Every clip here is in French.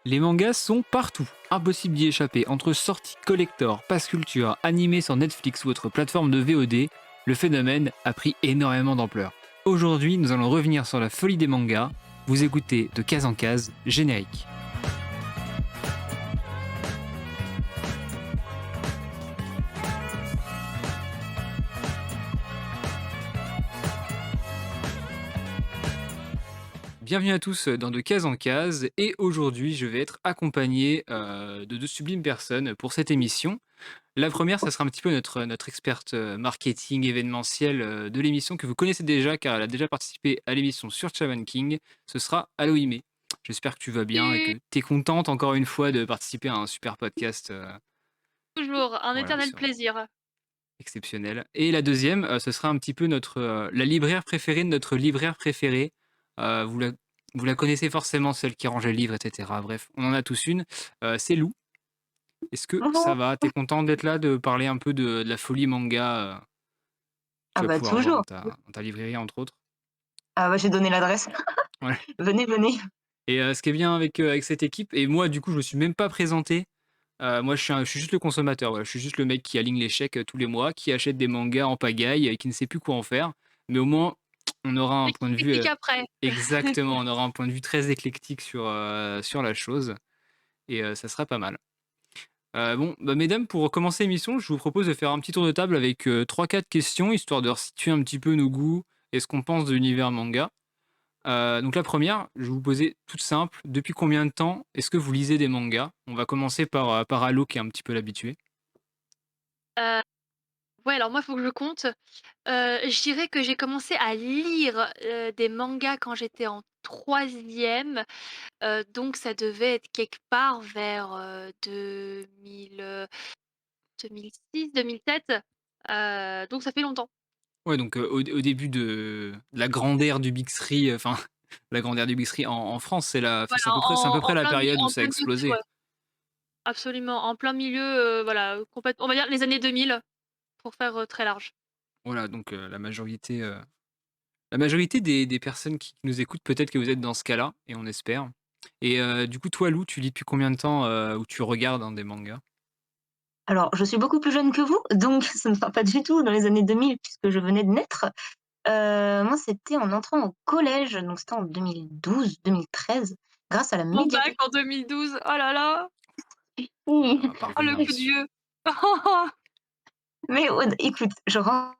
Les mangas sont partout, impossible d'y échapper. Entre sorties collector, pass culture, animés sur Netflix ou autre plateforme de VOD, le phénomène a pris énormément d'ampleur. Aujourd'hui, nous allons revenir sur la folie des mangas. Vous écoutez de case en case, générique. Bienvenue à tous dans De Case en Case et aujourd'hui je vais être accompagné de deux sublimes personnes pour cette émission. La première, ça sera un petit peu notre experte marketing événementiel de l'émission que vous connaissez déjà car elle a déjà participé à l'émission sur Shaman King. Ce sera Aloïmé. J'espère que tu vas bien et que Et tu es contente encore une fois de participer à un super podcast toujours, un voilà, éternel plaisir. exceptionnel. Et la deuxième, ce sera un petit peu la libraire préférée de notre libraire préféré. Euh, vous, la, vous la connaissez forcément, celle qui range les livres, etc. Bref, on en a tous une. C'est Lou. Est-ce que ça Bonjour. va? T'es contente d'être là, de parler un peu de la folie manga que Ah tu vas bah pouvoir voir toujours. dans ta librairie, entre autres? Ah bah j'ai donné l'adresse. Ouais. Venez, venez. Et ce qui est bien avec cette équipe, et moi, du coup, je me suis même pas présenté. Moi, je suis juste le consommateur. Voilà. Je suis juste le mec qui aligne les chèques tous les mois, qui achète des mangas en pagaille et qui ne sait plus quoi en faire. Mais au moins, on aura un Et point qui de vue critique après. exactement. On aura un point de vue très éclectique sur la chose. Et ça sera pas mal. Bon, bah, mesdames, pour commencer l'émission, je vous propose de faire un petit tour de table avec 3-4 questions, histoire de resituer un petit peu nos goûts et ce qu'on pense de l'univers manga. Donc la première, je vais vous poser toute simple. Depuis combien de temps est-ce que vous lisez des mangas? On va commencer par Halo, qui est un petit peu l'habitué. Heu, ouais, alors moi, il faut que je compte. Je dirais que j'ai commencé à lire, des mangas quand j'étais en troisième, donc ça devait être quelque part vers, 2006-2007, donc ça fait longtemps. Ouais, donc au début de la grande ère du Big Three, enfin, la grande ère du Big Three en France, Voilà, c'est à peu près la période où en ça a plein milieu, explosé. ouais, absolument, en plein milieu, voilà, on va dire les années 2000 pour faire, très large. Voilà, donc la majorité des personnes qui nous écoutent, peut-être que vous êtes dans ce cas-là, et on espère. Et du coup, toi, Lou, tu lis depuis combien de temps où tu regardes des mangas? Alors, je suis beaucoup plus jeune que vous, donc ça ne sera pas du tout dans les années 2000 puisque je venais de naître. Moi, c'était en entrant au collège, donc c'était en 2012-2013, grâce à la Oh, médiathèque. bah, Mon bac médiathèque. en 2012, oh là là! Voilà, on Mmh. va pas Oh le revenir coup de dessus. vieux! Mais ouais, écoute, je rentrais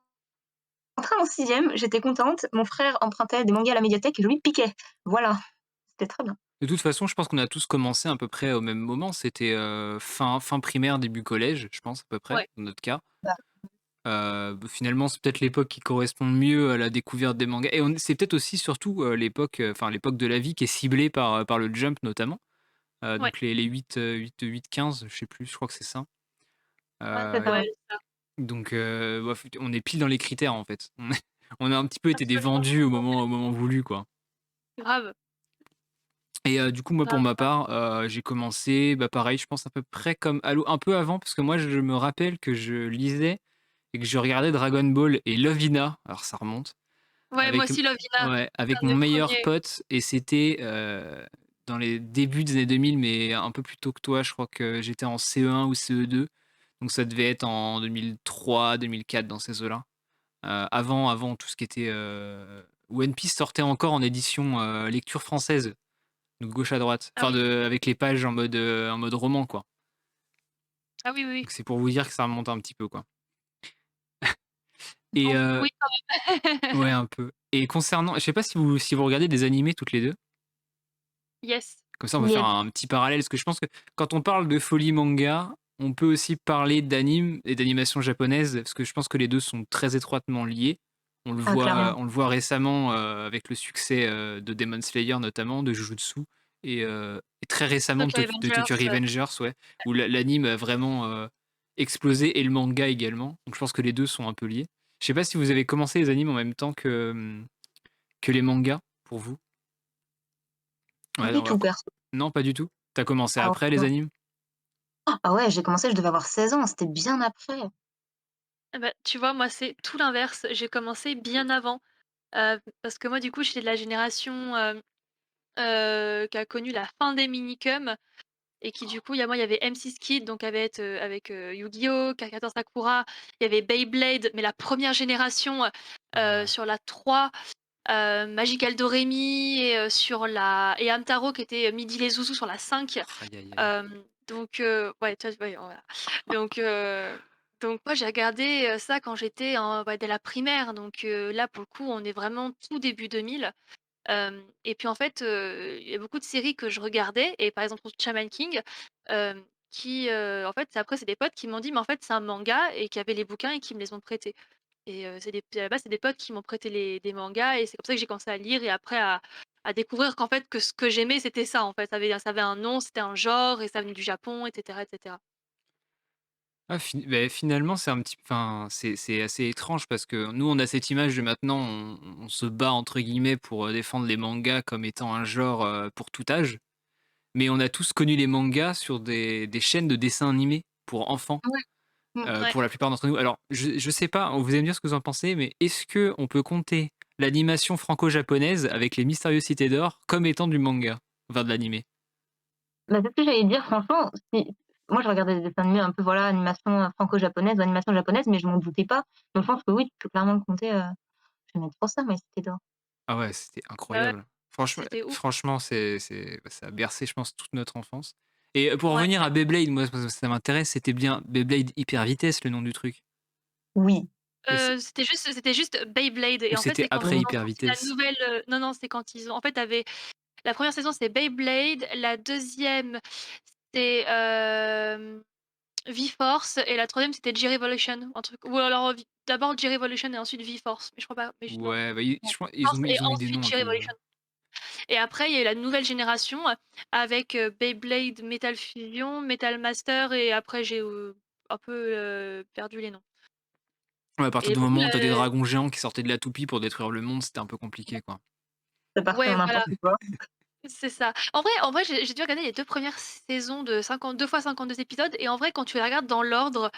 en sixième, j'étais contente, mon frère empruntait des mangas à la médiathèque et je lui piquais. Voilà, c'était très bien. De toute façon, je pense qu'on a tous commencé à peu près au même moment. C'était fin primaire, début collège, je pense, à peu près, Ouais. dans notre cas. Bah, Finalement, c'est peut-être l'époque qui correspond le mieux à la découverte des mangas. Et c'est peut-être aussi, surtout, l'époque de la vie qui est ciblée par le Jump, notamment. ouais, Donc les 8-15, je sais plus, je crois que c'est ça. ouais, c'est ça, Euh, ouais, ça. donc, on est pile dans les critères, en fait. On a un petit peu été des Absolument, vendus au moment voulu, quoi. grave, Et du coup, moi, pour grave, ma grave. part, j'ai commencé, bah, pareil, je pense à peu près comme Halo, un peu avant, parce que moi, je me rappelle que je lisais et que je regardais Dragon Ball et Lovina, alors ça remonte, Ouais, moi avec, aussi Lovina, ouais, c'est avec un mon des meilleur premiers. pote, et c'était dans les débuts des années 2000, mais un peu plus tôt que toi, je crois que j'étais en CE1 ou CE2, donc ça devait être en 2003, 2004, dans ces eaux-là. Avant tout ce qui était... One Piece sortait encore en édition lecture française, donc gauche à droite. Ah Enfin, oui. avec les pages en mode roman, quoi. Ah oui, oui, oui. Donc c'est pour vous dire que ça remonte un petit peu, quoi. Et Donc oui, quand ouais, même. un peu. Et concernant, je sais pas si vous regardez des animés toutes les deux. Yes. Comme ça, on peut faire Yes. un petit parallèle, parce que je pense que quand on parle de folie manga, on peut aussi parler d'anime et d'animation japonaise, parce que je pense que les deux sont très étroitement liés. Ah clairement. On le voit récemment avec le succès de Demon Slayer, notamment, de Jujutsu, et très récemment Tokyo De Tokyo Revengers, Revengers, ouais, où l'anime a vraiment explosé, et le manga également. Donc je pense que les deux sont un peu liés. Je sais pas si vous avez commencé les animes en même temps que les mangas, pour vous. pas Ouais, du non, tout perso. non, pas du tout. T'as commencé Ah après les non. animes? Ah ouais, j'ai commencé, je devais avoir 16 ans, c'était bien après. Ah bah, tu vois, moi, c'est tout l'inverse. J'ai commencé bien avant, parce que moi, du coup, j'étais de la génération, qui a connu la fin des minicums et qui du coup, il y avait M6 Kids donc avec, Yu-Gi-Oh!, Caricature Sakura, il y avait Beyblade, mais la première génération, Ouais. sur la 3, Magical Doremi et Hamtaro qui était Midi les Zouzous sur la 5. Aïe, aïe, aïe. Donc ouais, tu vois? Ouais, voilà. Donc heu, donc moi j'ai regardé, ça quand j'étais dès la primaire donc là pour le coup on est vraiment tout début 2000. Et puis en fait, il y a beaucoup de séries que je regardais et par exemple Shaman King, en fait après c'est des potes qui m'ont dit: «Mais en fait c'est un manga» et qui avaient les bouquins et qui me les ont prêtés. Et à la base c'est des potes qui m'ont prêté les des mangas et c'est comme ça que j'ai commencé à lire et après à découvrir qu'en fait que ce que j'aimais c'était ça en fait. Ça avait un nom, c'était un genre et ça venait du Japon et cetera et cetera. Ah finalement, c'est un petit enfin, c'est assez étrange parce que nous, on a cette image de maintenant, on se bat entre guillemets pour, défendre les mangas comme étant un genre, pour tout âge. Mais on a tous connu les mangas sur des chaînes de dessins animés pour enfants, Ouais. Mmh. Ouais. pour la plupart d'entre nous. Alors je sais pas, vous allez me dire ce que vous en pensez, mais est-ce que on peut compter l'animation franco-japonaise avec les Mystérieuses Cités d'Or comme étant du manga? Enfin de l'animé? Bah, c'est ce que j'allais dire, franchement, si moi je regardais des dessins animés un peu, voilà, animation, franco-japonaise ou animation japonaise, mais je m'en doutais pas. Donc je pense que oui, tu peux clairement le compter, je vais mettre pour ça, My Cité d'or. Ah ouais, c'était Ouais, ouais, incroyable. Franchement c'était ouf. franchement, ça a bercé, je pense, toute notre enfance et pour Ouais. revenir à Beyblade, moi, ça m'intéresse, c'était bien Beyblade Hyper Vitesse, le nom du truc? Oui. Et c'est C'était juste Beyblade et ou en fait, c'était c'est quand après ils Mmh. ont Hyper sorti la Vitesse? nouvelle, non, non, c'est quand ils ont en fait, tu la première saison, c'est Beyblade, la deuxième c'est, V-Force et la troisième c'était G-Revolution, un truc ou alors, d'abord G-Revolution et ensuite V-Force, mais je crois pas, mais j non, Ouais, bah, non, je crois Force et ils ont mis des ensuite noms un peu G-Revolution et après il y a eu la nouvelle génération, avec, Beyblade Metal Fusion, Metal Master et après j'ai, un peu, perdu les noms ouais, à partir et du pour moment où tu as des le dragons géants qui sortaient de la toupie pour détruire le monde, c'était un peu compliqué, quoi. Ça partait ouais, en voilà. n'importe quoi. C'est ça. En vrai, j'ai dû regarder les 2 premières saisons de 2 fois 52 épisodes et en vrai, quand tu les regardes dans l'ordre,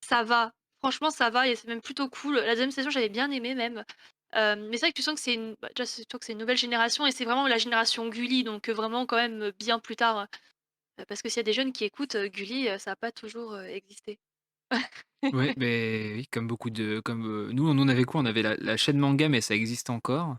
ça va. Franchement, ça va et c'est même plutôt cool. La deuxième saison, j'avais bien aimé même. Mais c'est vrai que tu sens que déjà, c'est toi que c'est une nouvelle génération et c'est vraiment la génération Gulli, donc vraiment quand même, bien plus tard, parce que s'il y a des jeunes qui écoutent, Gulli, ça a pas toujours, existé. Ouais, beh, oui, comme beaucoup de comme, nous, on en avait quoi? On avait la chaîne manga, mais ça existe encore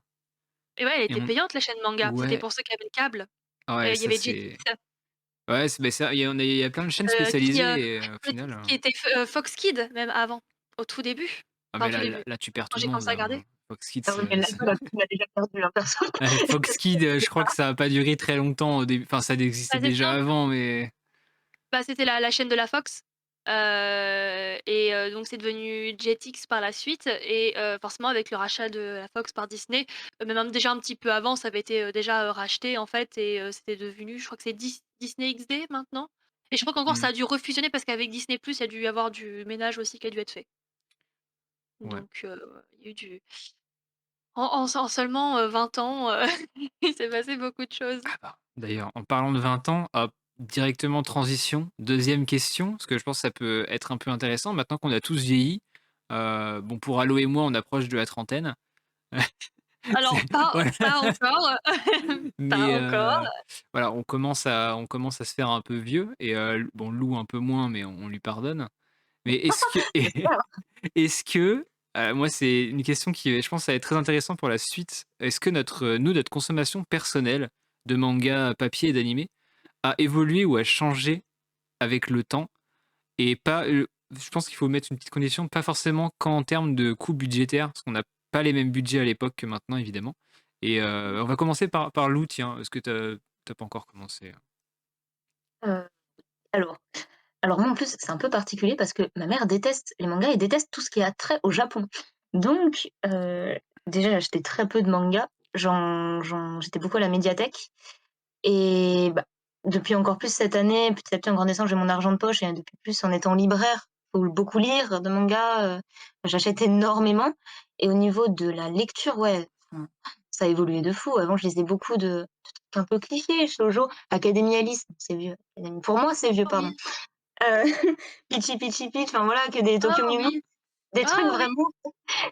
Et ouais, elle et était on payante la chaîne manga. C'était ouais, pour ceux qui avaient le câble. ouais, Il y ça avait Jetix, c'est ouais, c'est beh, ça, il y a plein de chaînes qui, spécialisées et au Jetix final, qui était Fox Kids même avant, au tout début. ah Enfin, mais au tout là début, tu perds quand tout le j'ai monde commencé à là, regarder. hein. Fox Kids, Ah oui, mais là, c'est là, tu l'as déjà perdu, hein, perso. ouais, Fox Kids, je crois que ça a pas duré très longtemps au début, enfin ça existait Bah, c'est déjà ça, avant mais bah, c'était la chaîne de la Fox, donc c'est devenu Jetix par la suite et forcément avec le rachat de la Fox par Disney, même déjà un petit peu avant, ça avait été, déjà, racheté en fait et c'était devenu je crois que c'est Disney XD maintenant et je crois qu'encore mmh, ça a dû refusionner parce qu'avec Disney+, il y a dû y avoir du ménage aussi qui a dû être fait. ouais. Donc il y a eu du en seulement, 20 ans, il s'est passé beaucoup de choses. Ah bah, d'ailleurs, en parlant de 20 ans, hop, directement transition, deuxième question, parce que je pense que ça peut être un peu intéressant maintenant qu'on a tous vieilli. Bon, pour Allo et moi, on approche de la trentaine. Alors C'est voilà, pas encore, pas mais encore. voilà, on commence à se faire un peu vieux et bon, Lou un peu moins, mais on lui pardonne. Mais est-ce que J'espère. est-ce que, moi, c'est une question qui, je pense, ça va être très intéressant pour la suite. Est-ce que notre consommation personnelle de mangas papier et d'animés a évolué ou a changé avec le temps? Et pas, je pense qu'il faut mettre une petite condition, pas forcément qu'en termes de coût budgétaire, parce qu'on n'a pas les mêmes budgets à l'époque que maintenant, évidemment. Et on va commencer par Lou, tiens. Est-ce que tu pas encore commencé? Heu, alors alors moi, en plus, c'est un peu particulier parce que ma mère déteste les mangas et déteste tout ce qui a trait au Japon. Donc déjà, j'achetais très peu de mangas. J'étais beaucoup à la médiathèque et bah, depuis encore plus cette année, petit à petit en grandissant, j'ai mon argent de poche et depuis plus en étant libraire, faut beaucoup lire de mangas, j'achète énormément et au niveau de la lecture, ouais, enfin, ça a évolué de fou. Avant, je lisais beaucoup de trucs un peu clichés, shoujo, Académie Alice, c'est vieux, pour moi, c'est vieux, Ah pardon. oui, Heu, Peachy Peachy Peach, enfin voilà, que des ah Tokyo Mew Mew oui, des trucs Ah oui! vraiment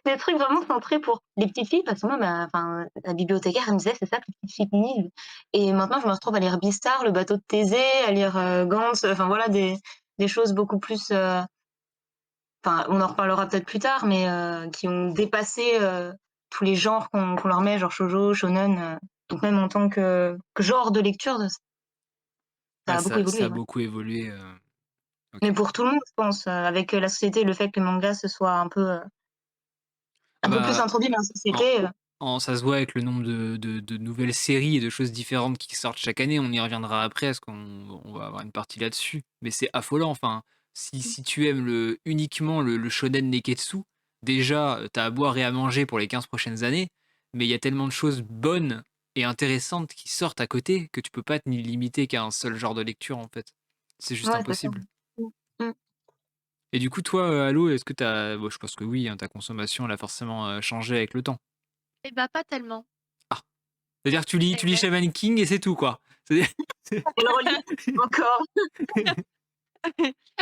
des trucs vraiment centrés pour les petites filles parce que moi enfin, la bibliothécaire, elle me disait: «C'est ça que les petites filles lisent» et maintenant je me retrouve à lire Beastars, Le bateau de Thésée, à lire, Gantz, enfin voilà des choses beaucoup plus, enfin on en reparlera peut-être plus tard, mais qui ont dépassé, tous les genres qu'on leur met, genre shoujo, shonen, donc même en tant que genre de lecture, ça Ouais, a beaucoup ça évolué, a ouais. beaucoup évolué, Mais OK. pour tout le monde, je pense, avec, la société, le fait que le manga se soit Ah un peu plus bah, introduit dans la en société, ça se voit avec le nombre de nouvelles séries et de choses différentes qui sortent chaque année. On y reviendra après parce qu'on va avoir une partie là-dessus. Mais c'est affolant, enfin, si tu aimes uniquement le shonen neketsu, déjà, tu as à boire et à manger pour les 15 prochaines années, mais il y a tellement de choses bonnes et intéressantes qui sortent à côté que tu peux pas te ni limiter qu'à un seul genre de lecture, en fait. C'est juste ouais, c'est ça. impossible. Mmh. Mmh. Et du coup, toi, Allo, est-ce que tu as je pense que oui, hein, ta consommation, elle a forcément, changé avec le temps? Et bah, pas tellement. Ah! C'est-à-dire que Et tu lis ouais. Shaman King et c'est tout, quoi? C'est Elle relit encore.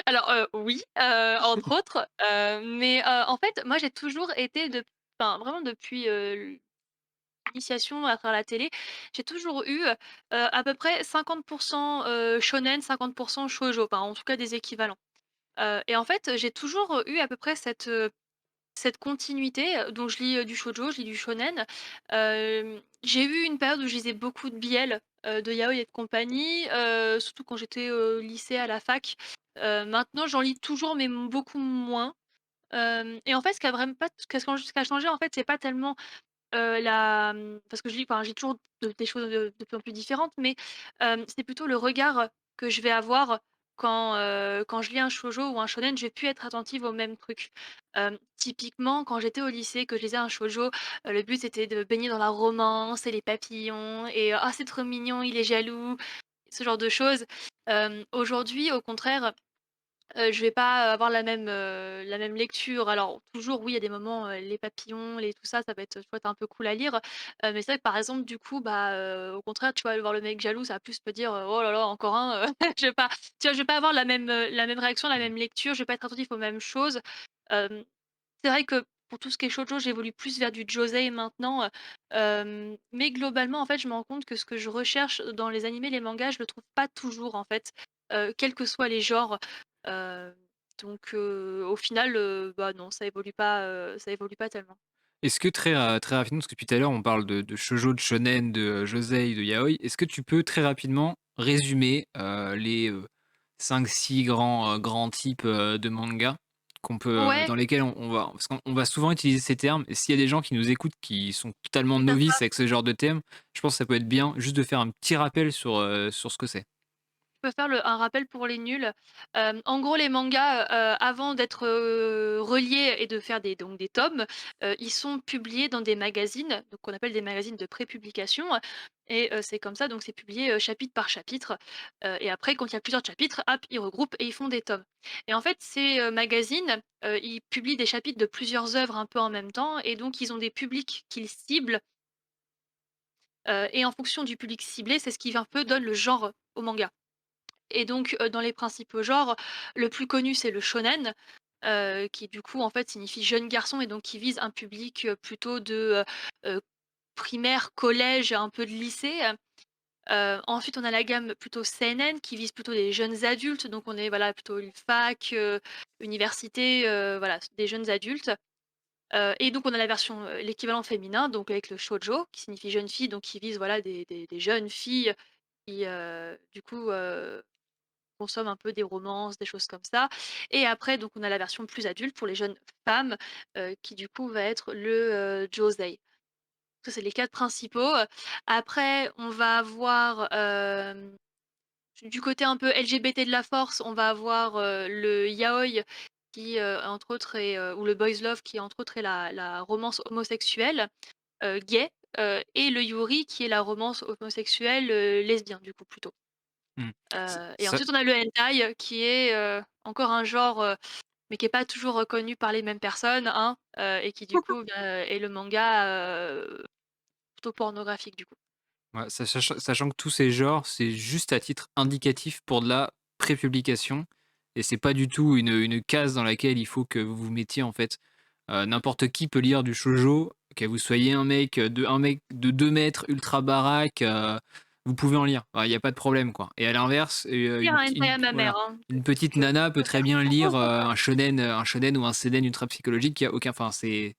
Alors, oui, entre autres, mais, en fait, moi, j'ai toujours été enfin, vraiment depuis, l'initiation à travers la télé, j'ai toujours eu, à peu près 50 shonen, 50 shoujo, enfin, en tout cas des équivalents. Et en fait, j'ai toujours, eu à peu près cette continuité, donc je lis, du shoujo, je lis du shonen. J'ai eu une période où je lisais beaucoup de BL, de yaoi et de compagnie, surtout quand j'étais au lycée, à la fac. Maintenant j'en lis toujours mais beaucoup moins. Et en fait ce qui a vraiment pas ce qui a changé en fait, c'est pas tellement, parce que je lis enfin j'ai toujours des choses, de plus en plus différentes, mais, c'est plutôt le regard que je vais avoir quand je lis un shoujo ou un shonen, je vais plus être attentive aux mêmes trucs. Typiquement, quand j'étais au lycée, que je lisais un shoujo, le but c'était de baigner dans la romance et les papillons et «Oh c'est trop mignon, il est jaloux», ce genre de choses. Aujourd'hui, au contraire, je vais pas avoir la même lecture. Alors toujours, oui, il y a des moments, les papillons, les tout ça, ça va être, tu vois, un peu cool à lire. Mais c'est vrai que par exemple, du coup, bah, au contraire, tu vas voir le mec jaloux, ça va plus me dire, «Oh là là, encore un», je vais pas tu vois, je vais pas avoir la même réaction, la même lecture, je vais pas être attentif aux mêmes choses. Hem, c'est vrai que pour tout ce qui est shoujo, j'évolue plus vers du josei maintenant, mais globalement, en fait, je me rends compte que ce que je recherche dans les animés, les mangas, je le trouve pas toujours, en fait, quels que soient les genres. Heu, donc au final, bah, non, ça évolue pas tellement. Est-ce que très rapidement, parce que depuis tout à l'heure, on parle de shoujo, de shonen, de, josei, de yaoi. Est-ce que tu peux très rapidement résumer, les, 5-6 grands types, de manga qu'on peut, Ouais, dans lesquels on va parce qu'on va souvent utiliser ces termes et s'il y a des gens qui nous écoutent qui sont totalement qui savent novices pas. avec ce genre de termes, je pense que ça peut être bien juste de faire un petit rappel sur ce que c'est. Je peux faire un rappel pour les nuls. En gros, les mangas, avant d'être, reliés et de faire des tomes, ils sont publiés dans des magazines, donc qu'on appelle des magazines de prépublication et c'est comme ça, donc c'est publié, chapitre par chapitre, et après quand il y a plusieurs chapitres, hop, ils regroupent et ils font des tomes et en fait, ces, magazines, ils publient des chapitres de plusieurs œuvres un peu en même temps et donc ils ont des publics qu'ils ciblent, et en fonction du public ciblé, c'est ce qui un peu donne le genre au manga. Et donc, dans les principaux genres, le plus connu, c'est le shonen, qui du coup, en fait, signifie jeune garçon et donc qui vise un public, plutôt de, primaire, collège, un peu de lycée. Ensuite, on a la gamme plutôt seinen qui vise plutôt les jeunes adultes, donc on est, voilà, plutôt fac, université, voilà, des jeunes adultes. Et donc on a la version, l'équivalent féminin, donc avec le shoujo qui signifie jeune fille, donc qui vise, voilà, des jeunes filles qui, du coup, consomme un peu des romances, des choses comme ça et après donc on a la version plus adulte pour les jeunes femmes, qui du coup va être le, josei. Ça c'est les 4 principaux, après on va avoir, du côté un peu LGBT de la force, on va avoir, le yaoi qui, entre autres est, ou le boys love qui entre autres est la romance homosexuelle, gay, et le yuri qui est la romance homosexuelle, lesbien du coup plutôt. Mmh. Et Ça ensuite on a le hentai, qui est, encore un genre, mais qui est pas toujours reconnu par les mêmes personnes, hein, et qui du coup, bah, est le manga, plutôt pornographique du coup. Ouais, sachant que tous ces genres, c'est juste à titre indicatif pour de la prépublication et c'est pas du tout une case dans laquelle il faut que vous vous mettiez, en fait. N'importe qui peut lire du shoujo, que vous soyez un mec de 2 mètres, ultra baraque, vous pouvez en lire. Il y a pas de problème, quoi. Et à l'inverse, Lire un hentai à ma voilà, mère, hein, une petite donc nana peut très bien lire, un shonen ou un seinen ultra psychologique, il y a aucun enfin, c'est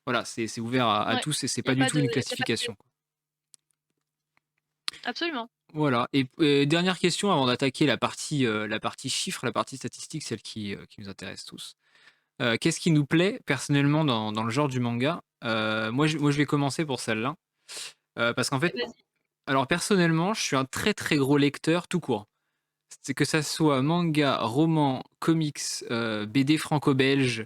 voilà, c'est ouvert à ouais, tous et c'est il y pas a du pas tout de une y a pas de classification, quoi. absolument. Voilà et dernière question avant d'attaquer la partie chiffres, la partie statistique, celle qui nous intéresse tous. Qu'est-ce qui nous plaît personnellement dans le genre du manga? Moi je vais commencer pour celle-là, parce qu'en fait Vas-y. alors personnellement, je suis un très, très gros lecteur tout court. C'est que ça soit manga, roman, comics, BD franco-belge,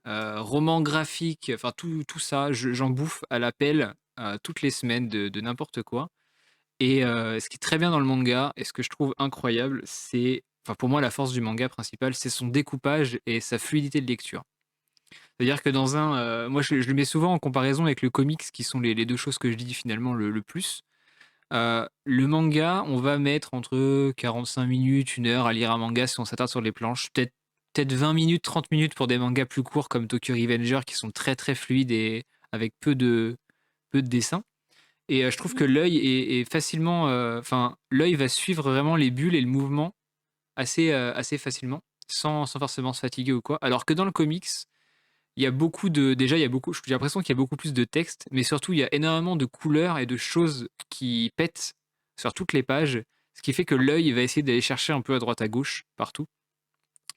roman graphique, enfin tout ça, j'en bouffe à la pelle, toutes les semaines de n'importe quoi. Et ce qui est très bien dans le manga et ce que je trouve incroyable, c'est enfin pour moi la force du manga principale, c'est son découpage et sa fluidité de lecture. C'est-à-dire que moi je le mets souvent en comparaison avec le comics qui sont les 2 choses que je lis finalement le plus. Le manga, on va mettre entre 45 minutes, 1 heure à lire un manga si on s'attarde sur les planches. Peut-être 20 minutes, 30 minutes pour des mangas plus courts comme Tokyo Revenger qui sont très, très fluides et avec peu de dessins. Et je trouve Mmh que mh. l'œil est facilement, enfin, l'œil va suivre vraiment les bulles et le mouvement assez facilement, sans forcément se fatiguer ou quoi. Alors que dans le comics, il y a beaucoup de déjà, il y a beaucoup j'ai l'impression qu'il y a beaucoup plus de texte, mais surtout, il y a énormément de couleurs et de choses qui pètent sur toutes les pages, ce qui fait que l'œil va essayer d'aller chercher un peu à droite à gauche, partout.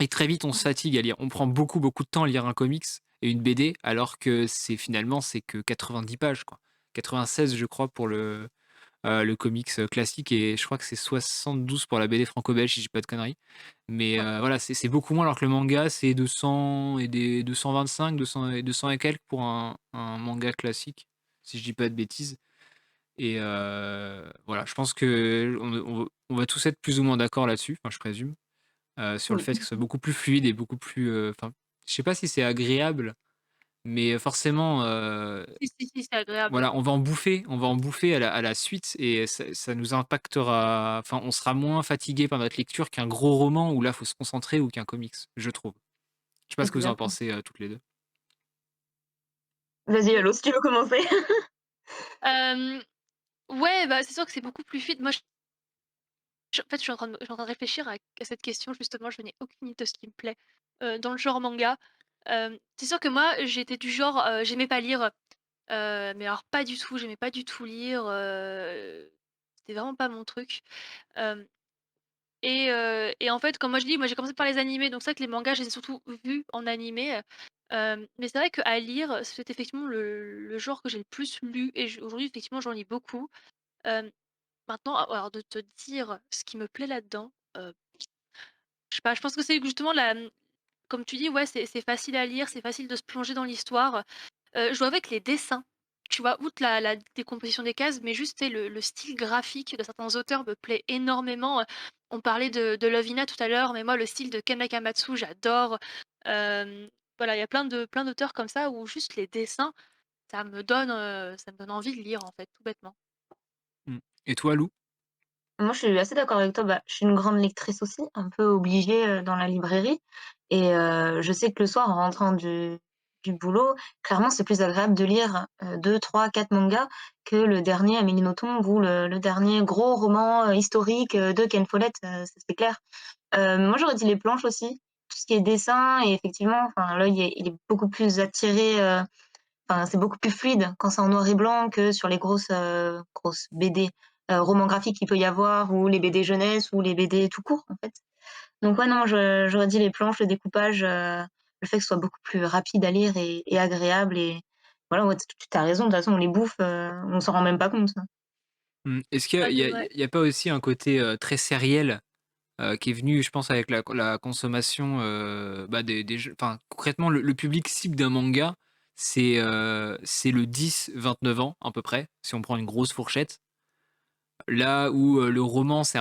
Et très vite, on se fatigue à lire. On prend beaucoup, beaucoup de temps à lire un comics et une BD, alors que c'est que 90 pages, quoi. 96, je crois, pour le comics classique, et je crois que c'est 72 pour la BD franco-belge, si je dis pas de conneries. Mais voilà, c'est beaucoup moins, alors que le manga, c'est 200 et des 225, 200 et quelques pour un manga classique, si je dis pas de bêtises. Et voilà, je pense que on va tous être plus ou moins d'accord là-dessus, enfin je présume, sur le Oui. fait que ce soit beaucoup plus fluide et beaucoup plus, enfin, je sais pas si c'est agréable, mais forcément, Si, c'est agréable. voilà, on va en bouffer à la suite et ça nous impactera, enfin, on sera moins fatigué par notre lecture qu'un gros roman où là, faut se concentrer, ou qu'un comics, je trouve. Je sais pas ce que vous en Exactement. pensez, toutes les 2. Vas-y, Mmh. Allo, si tu veux commencer. Hem, ouais, bah, c'est sûr que c'est beaucoup plus fluide. Moi, en fait, je suis en train de réfléchir à cette question justement, je n'ai aucune idée de ce qui me plaît, dans le genre manga. C'est sûr que moi, j'étais du genre, j'aimais pas lire, mais alors pas du tout, j'aimais pas du tout lire, c'était vraiment pas mon truc. Hem et en fait, comme moi je dis, moi j'ai commencé par les animés, donc c'est vrai que les mangas, je les ai surtout vus en animé, mais c'est vrai qu'à lire, c'est effectivement le genre que j'ai le plus lu et aujourd'hui effectivement j'en lis beaucoup. Hem, Maintenant, alors de te dire ce qui me plaît là-dedans, je sais pas, je pense que c'est justement comme tu dis, ouais, c'est facile à lire, c'est facile de se plonger dans l'histoire. Je vois avec les dessins, tu vois? Outre la décomposition des cases, mais juste, tu sais, le style graphique de certains auteurs me plaît énormément, on parlait de Love Hina tout à l'heure, mais moi le style de Ken Akamatsu, j'adore. Hem, voilà, il y a plein d'auteurs comme ça où juste les dessins, ça me donne envie de lire, en fait, tout bêtement. Mmh. Et toi, Lou? Moi, je suis assez d'accord avec toi. Bah, je suis une grande lectrice aussi, un peu obligée, dans la librairie et je sais que le soir, en rentrant du boulot, clairement, c'est plus agréable de lire, 2-3-4 mangas que le dernier Amélie Nothomb ou le dernier gros roman, historique, de Ken Follett, ça c'est clair. Moi, j'aurais dit les planches aussi, tout ce qui est dessin et effectivement, enfin, l'œil il est beaucoup plus attiré, enfin, c'est beaucoup plus fluide quand c'est en noir et blanc que sur les grosses BD, romans graphiques qu'il peut y avoir ou les BD jeunesse ou les BD tout court, en fait. Donc ouais, non, j'aurais dit les planches, le découpage, le fait que ce soit beaucoup plus rapide à lire et agréable et voilà, ouais, tu as raison, de toute façon, on les bouffe, on s'en rend même pas compte, hein. Mmh. Est-ce qu'il y a Ah, c'est vrai. il y a pas aussi un côté, très sériel, qui est venu, je pense, avec la consommation, bah, des jeux, enfin, concrètement, le public cible d'un manga, c'est le 10-29 ans, à peu près, si on prend une grosse fourchette. Là où, le roman, c'est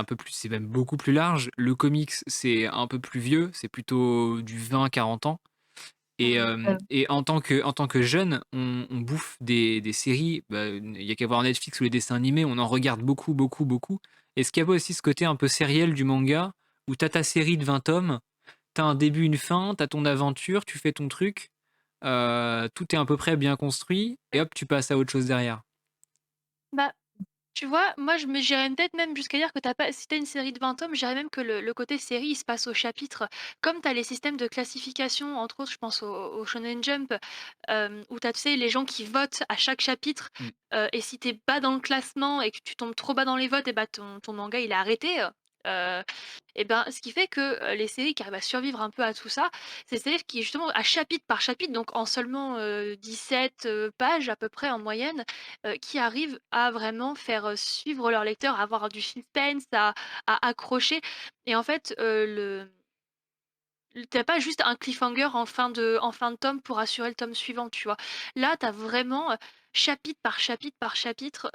même beaucoup plus large. Le comics, c'est un peu plus vieux, c'est plutôt du 20-40 ans. Et Mmh. et en tant que jeune, on bouffe des séries, bah, il y a qu'à voir Netflix ou les dessins animés, on en regarde beaucoup, beaucoup, beaucoup. Est-ce qu'il y a pas aussi ce côté un peu sériel du manga, où tu as ta série de 20 tomes, tu un début, une fin, tu as ton aventure, tu fais ton truc, tout est à peu près bien construit et hop, tu passes à autre chose derrière. Bah, tu vois, moi, j'irais peut-être même jusqu'à dire que t'as pas si tu une série de 20 tomes, je dirais même que le côté série, il se passe au chapitre. Comme tu as les systèmes de classification, entre autres, je pense au Shonen Jump, où tu as, tu sais, les gens qui votent à chaque chapitre, Mmh. et si tu es bas dans le classement et que tu tombes trop bas dans les votes et bah, ton manga, il est arrêté, et ben, ce qui fait que, les séries qui arrivent à survivre un peu à tout ça, c'est des séries qui justement à chapitre par chapitre, donc en seulement, 17, pages à peu près en moyenne, qui arrivent à vraiment faire, suivre leur lecteur, à avoir du suspense, à accrocher et en fait, tu pas juste un cliffhanger en fin de tome pour assurer le tome suivant, tu vois? Là, tu as vraiment, chapitre par chapitre par chapitre,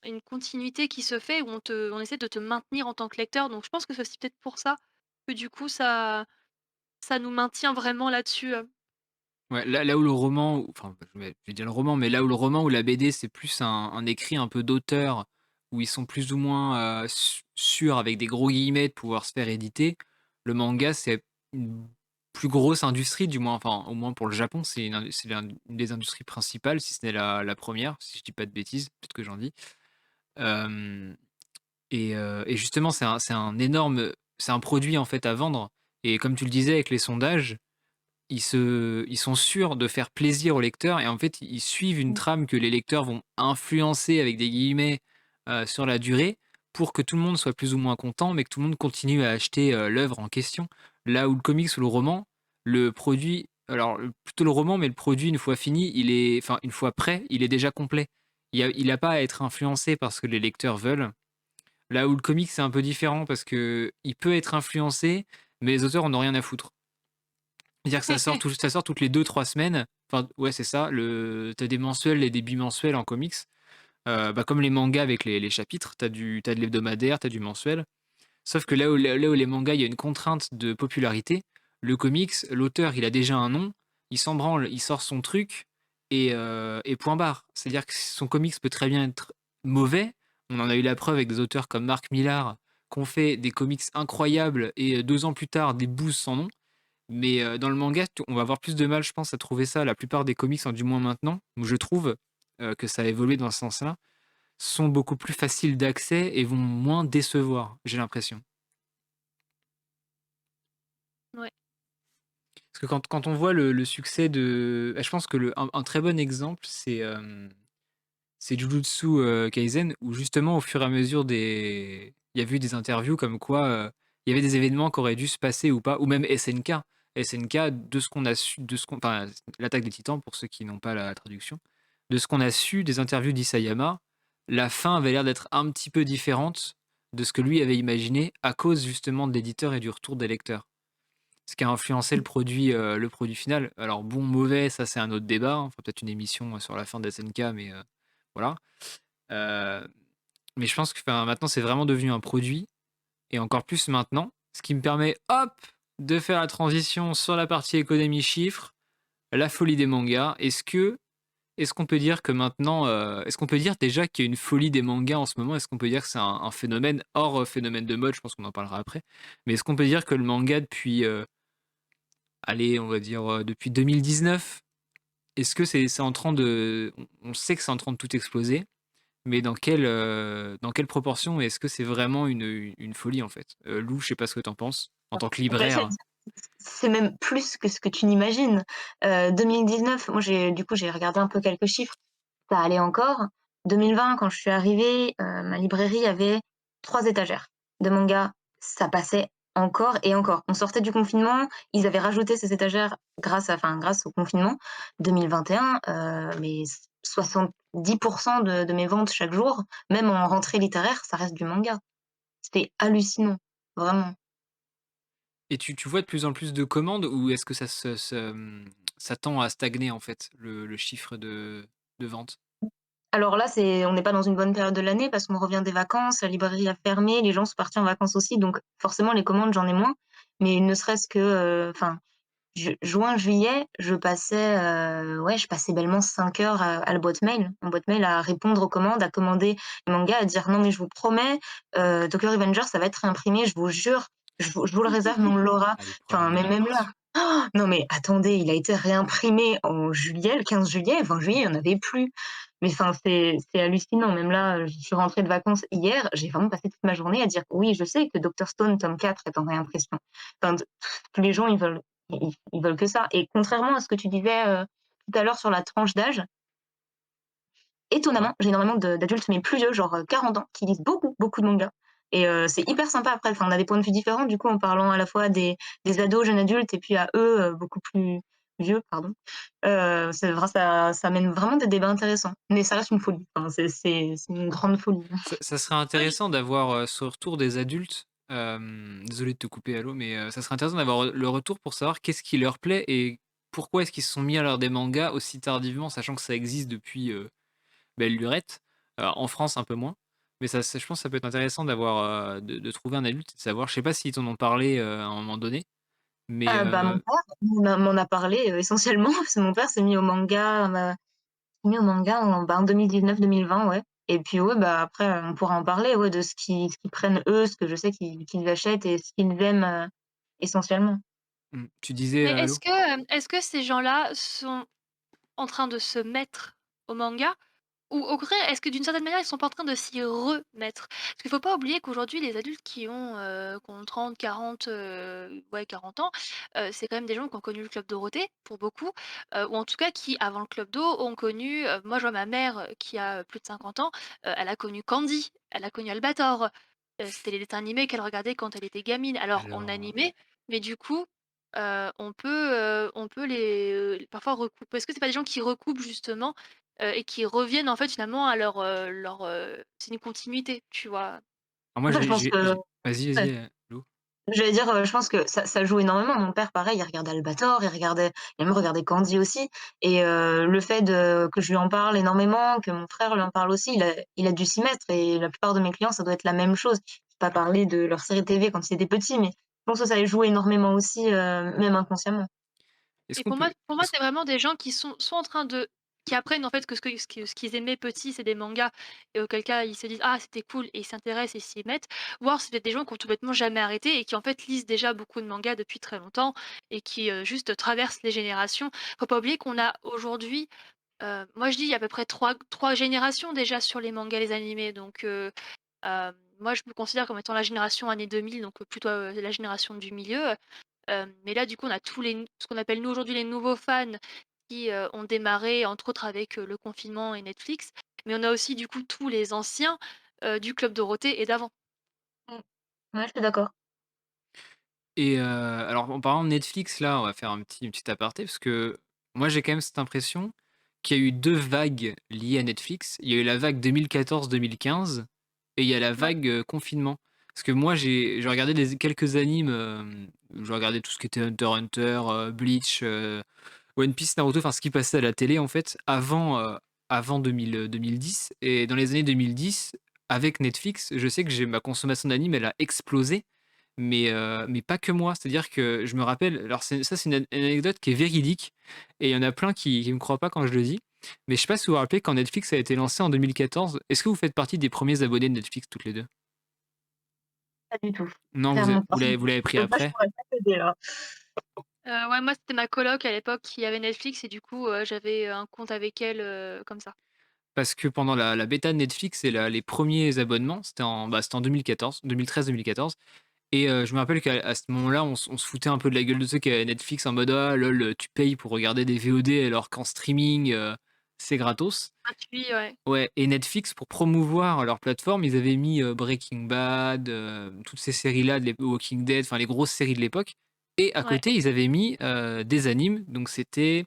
une continuité qui se fait où on essaie de te maintenir en tant que lecteur, donc je pense que c'est aussi peut-être pour ça que du coup ça nous maintient vraiment là-dessus, Ouais, là où le roman enfin, je vais dire le roman, mais là où le roman ou la BD, c'est plus un écrit un peu d'auteur, où ils sont plus ou moins, sûrs avec des gros guillemets de pouvoir se faire éditer. Le manga, c'est une plus grosse industrie, du moins, enfin, au moins pour le Japon, une des industries principales, si ce n'est la 1re, si je dis pas de bêtises, peut-être que j'en dis. Hem et justement, c'est un produit, en fait, à vendre et comme tu le disais avec les sondages, ils sont sûrs de faire plaisir aux lecteurs et en fait, ils suivent une Mmh. trame que les lecteurs vont «influencer» avec des guillemets, sur la durée pour que tout le monde soit plus ou moins content, mais que tout le monde continue à acheter, l'œuvre en question. Là où le comics ou le roman, le produit alors, plutôt le roman, mais le produit une fois fini, enfin, une fois prêt, il est déjà complet. Il a pas à être influencé par ce que les lecteurs veulent. Là où le comics, c'est un peu différent parce que il peut être influencé, mais les auteurs en ont rien à foutre. C'est-à-dire que ça sort toutes les 2 3 semaines. Enfin, ouais, c'est ça. Tu as des mensuels et des bimensuels en comics. Bah, comme les mangas avec les chapitres, t'as de l'hebdomadaire, t'as du mensuel. Sauf que là où les mangas, il y a une contrainte de popularité, le comics, l'auteur, il a déjà un nom, il s'en branle, il sort son truc et point barre. C'est-à-dire que son comics peut très bien être mauvais. On en a eu la preuve avec des auteurs comme Marc Millar, qui ont fait des comics incroyables et 2 ans plus tard, des bouses sans nom. Mais dans le manga, on va avoir plus de mal, je pense, à trouver ça. La plupart des comics, du moins maintenant, où je trouve que ça a évolué dans ce sens-là, sont beaucoup plus faciles d'accès et vont moins décevoir, j'ai l'impression. ouais. Parce que quand on voit le succès je pense que un très bon exemple, c'est Jujutsu Kaisen, où justement, au fur et à mesure il y a eu des interviews comme quoi il y avait des événements qui auraient dû se passer ou pas, ou même SNK. SNK, de ce qu'on a su, enfin, l'attaque des titans, pour ceux qui n'ont pas la traduction, de ce qu'on a su des interviews d'Isayama, la fin avait l'air d'être un petit peu différente de ce que lui avait imaginé à cause justement de l'éditeur et du retour des lecteurs. Ce qui a influencé le produit final. Alors bon, mauvais, ça c'est un autre débat, hein. Enfin, peut-être une émission sur la fin de SNK, mais voilà. Euh, mais je pense que maintenant c'est vraiment devenu un produit, et encore plus maintenant, ce qui me permet, hop, de faire la transition sur la partie économie chiffres, la folie des mangas. Est-ce qu'on peut dire que maintenant, est-ce qu'on peut dire déjà qu'il y a une folie des mangas en ce moment? Est-ce qu'on peut dire que c'est un phénomène hors phénomène de mode? Je pense qu'on en parlera après. Mais est-ce qu'on peut dire que le manga depuis, allez, on va dire depuis 2019, est-ce que c'est en train de, on sait que c'est en train de tout exploser, mais dans quelle proportion? Est-ce que c'est vraiment une folie, en fait? Lou, je sais pas ce que tu en penses, en tant que En fait, libraire? c'est même plus que ce que tu n'imagines. 2019, moi j'ai regardé un peu quelques chiffres, ça allait encore. 2020, quand je suis arrivée, ma librairie avait 3 étagères de mangas, ça passait encore et encore. On sortait du confinement, ils avaient rajouté ces étagères grâce au confinement. 2021, mais 70 de mes ventes chaque jour, même en rentrée littéraire, ça reste du manga. C'était hallucinant, vraiment. Et tu vois de plus en plus de commandes ou est-ce que ça tend à stagner, en fait, le chiffre de vente? Alors là, on n'est pas dans une bonne période de l'année parce qu'on revient des vacances, la librairie a fermé, les gens sont partis en vacances aussi, donc forcément les commandes, j'en ai moins. Mais ne serait-ce que, juin, juillet, je passais bellement 5 heures à la boîte mail à répondre aux commandes, à commander les mangas, à dire: «Non mais je vous promets, Tokyo Revengers, ça va être réimprimé, je vous jure Je vous le réserve, mais on l'aura. Ah, les Enfin, premières mais même là, générations. non mais attendez, il a été réimprimé en juillet, le 15 juillet, 20 juillet, il y en avait plus. Mais enfin, c'est hallucinant. Même là, je suis rentrée de vacances hier, j'ai vraiment passé toute ma journée à dire: «Oui, je sais que Docteur Stone tome 4 est en réimpression». Enfin, tous les gens, ils veulent que ça et contrairement à ce que tu disais, tout à l'heure sur la tranche d'âge, Ouais. étonnamment, j'ai énormément d'adultes, mais plus vieux, genre, 40 ans, qui lisent beaucoup, beaucoup de mangas et c'est hyper sympa après. Enfin, on a des points de vue différents, du coup, en parlant à la fois des ados, jeunes adultes et puis à eux, beaucoup plus vieux, pardon. Ça mène vraiment des débats intéressants, mais ça reste une folie. Enfin, c'est une grande folie. Ça serait Moi, je intéressant d'avoir, ce retour des adultes. Désolé de te couper, Allo, mais ça serait intéressant d'avoir le retour pour savoir qu'est-ce qui leur plaît et pourquoi est-ce qu'ils se sont mis à lire des mangas aussi tardivement, sachant que ça existe depuis, belle lurette. En France, un peu moins, mais ça je pense que ça peut être intéressant d'avoir, de trouver un adulte et de savoir je sais pas s'ils t'en ont parlé, à un moment donné, mais Bah, mon père m'en a parlé, essentiellement parce que mon père s'est mis au manga, mis au manga en 2019-2020, ouais et puis, ouais, bah, après, on pourra en parler, ouais, de ce qu'ils prennent eux, ce que je sais qu'ils achètent et ce qu'ils aiment, essentiellement. tu disais, mais Allo? est-ce que ces gens-là sont en train de se mettre au manga? Ou au contraire, est-ce que d'une certaine manière, ils sont pas en train de s'y remettre? Parce qu'il faut pas oublier qu'aujourd'hui, les adultes qui ont 30, 40, ouais 40 ans, c'est quand même des gens qui ont connu le Club Dorothée, pour beaucoup, ou en tout cas qui, avant le Club Do, ont connu, moi je vois ma mère, qui a, plus de 50 ans, elle a connu Candy, elle a connu Albator, c'était les dessins animés qu'elle regardait quand elle était gamine. Alors en Alors, animé, mais du coup, on peut les parfois recouper. Est-ce que c'est pas des gens qui recoupent justement et qui reviennent en fait finalement à c'est une continuité, tu vois? moi Après je pense que vas-y, ouais. vas-y, Allo. J'allais dire, je pense que ça joue énormément. Mon père, pareil, il regardait Albator, il a même regardé Candy aussi et le fait que je lui en parle énormément, que mon frère lui en parle aussi, il a dû s'y mettre et la plupart de mes clients, ça doit être la même chose. J'ai pas parlé de leur série TV quand ils étaient petits, mais je pense que ça joue énormément aussi, même inconsciemment. Est-ce Et qu'on peut pour moi, est-ce c'est vraiment des gens qui sont soit en train de qui apprennent en fait que ce qu'ils aimaient petits, c'est des mangas et auquel cas ils se disent: «Ah c'était cool» et ils s'intéressent et s'y mettent. Ou alors c'est peut-être des gens qui ont tout bêtement jamais arrêté et qui en fait lisent déjà beaucoup de mangas depuis très longtemps et qui, juste traversent les générations. Faut pas oublier qu'on a aujourd'hui, moi je dis il y a à peu près trois générations déjà sur les mangas et les animés donc moi je me considère comme étant la génération années 2000 donc plutôt, la génération du milieu. Mais là, du coup, on a ce qu'on appelle nous aujourd'hui les nouveaux fans qui, ont démarré entre autres avec, le confinement et Netflix. Mais on a aussi du coup tous les anciens, du Club Dorothée et d'avant. Mmh. Ouais, je suis d'accord. et alors en parlant de Netflix là, on va faire un petit aparté parce que moi j'ai quand même cette impression qu'il y a eu 2 vagues liées à Netflix. Il y a eu la vague 2014-2015 et il y a la Ouais. vague, confinement. Parce que moi j'ai regardé quelques animes, je regardais tout ce qui était Hunter x Hunter, Bleach, One Piece, Naruto, enfin ce qui passait à la télé en fait avant 2010 et dans les années 2010, avec Netflix, je sais que j'ai ma consommation d'anime, elle a explosé, mais pas que moi. C'est-à-dire que je me rappelle, alors c'est une anecdote qui est véridique et il y en a plein qui me croient pas quand je le dis, mais je sais pas si vous vous rappelez quand Netflix a été lancé en 2014, est-ce que vous faites partie des premiers abonnés de Netflix toutes les 2? Pas du tout, Non, clairement pas. vous l'avez pris Donc là, je après? pourrais pas t'aider là. Ouais, moi, c'était ma coloc à l'époque qui avait Netflix et du coup, j'avais un compte avec elle, comme ça. Parce que pendant la bêta de Netflix et les premiers abonnements, c'était en 2014, 2013-2014. Et je me rappelle qu'à ce moment-là, on se foutait un peu de la gueule de ceux qui avaient Netflix en mode ah lol, tu payes pour regarder des VOD alors qu'en streaming, c'est gratos. Gratuit, ouais. Ouais, et Netflix, pour promouvoir leur plateforme, ils avaient mis Breaking Bad, toutes ces séries-là, Walking Dead, enfin les grosses séries de l'époque. Et à Ouais. côté, ils avaient mis des animes. Donc il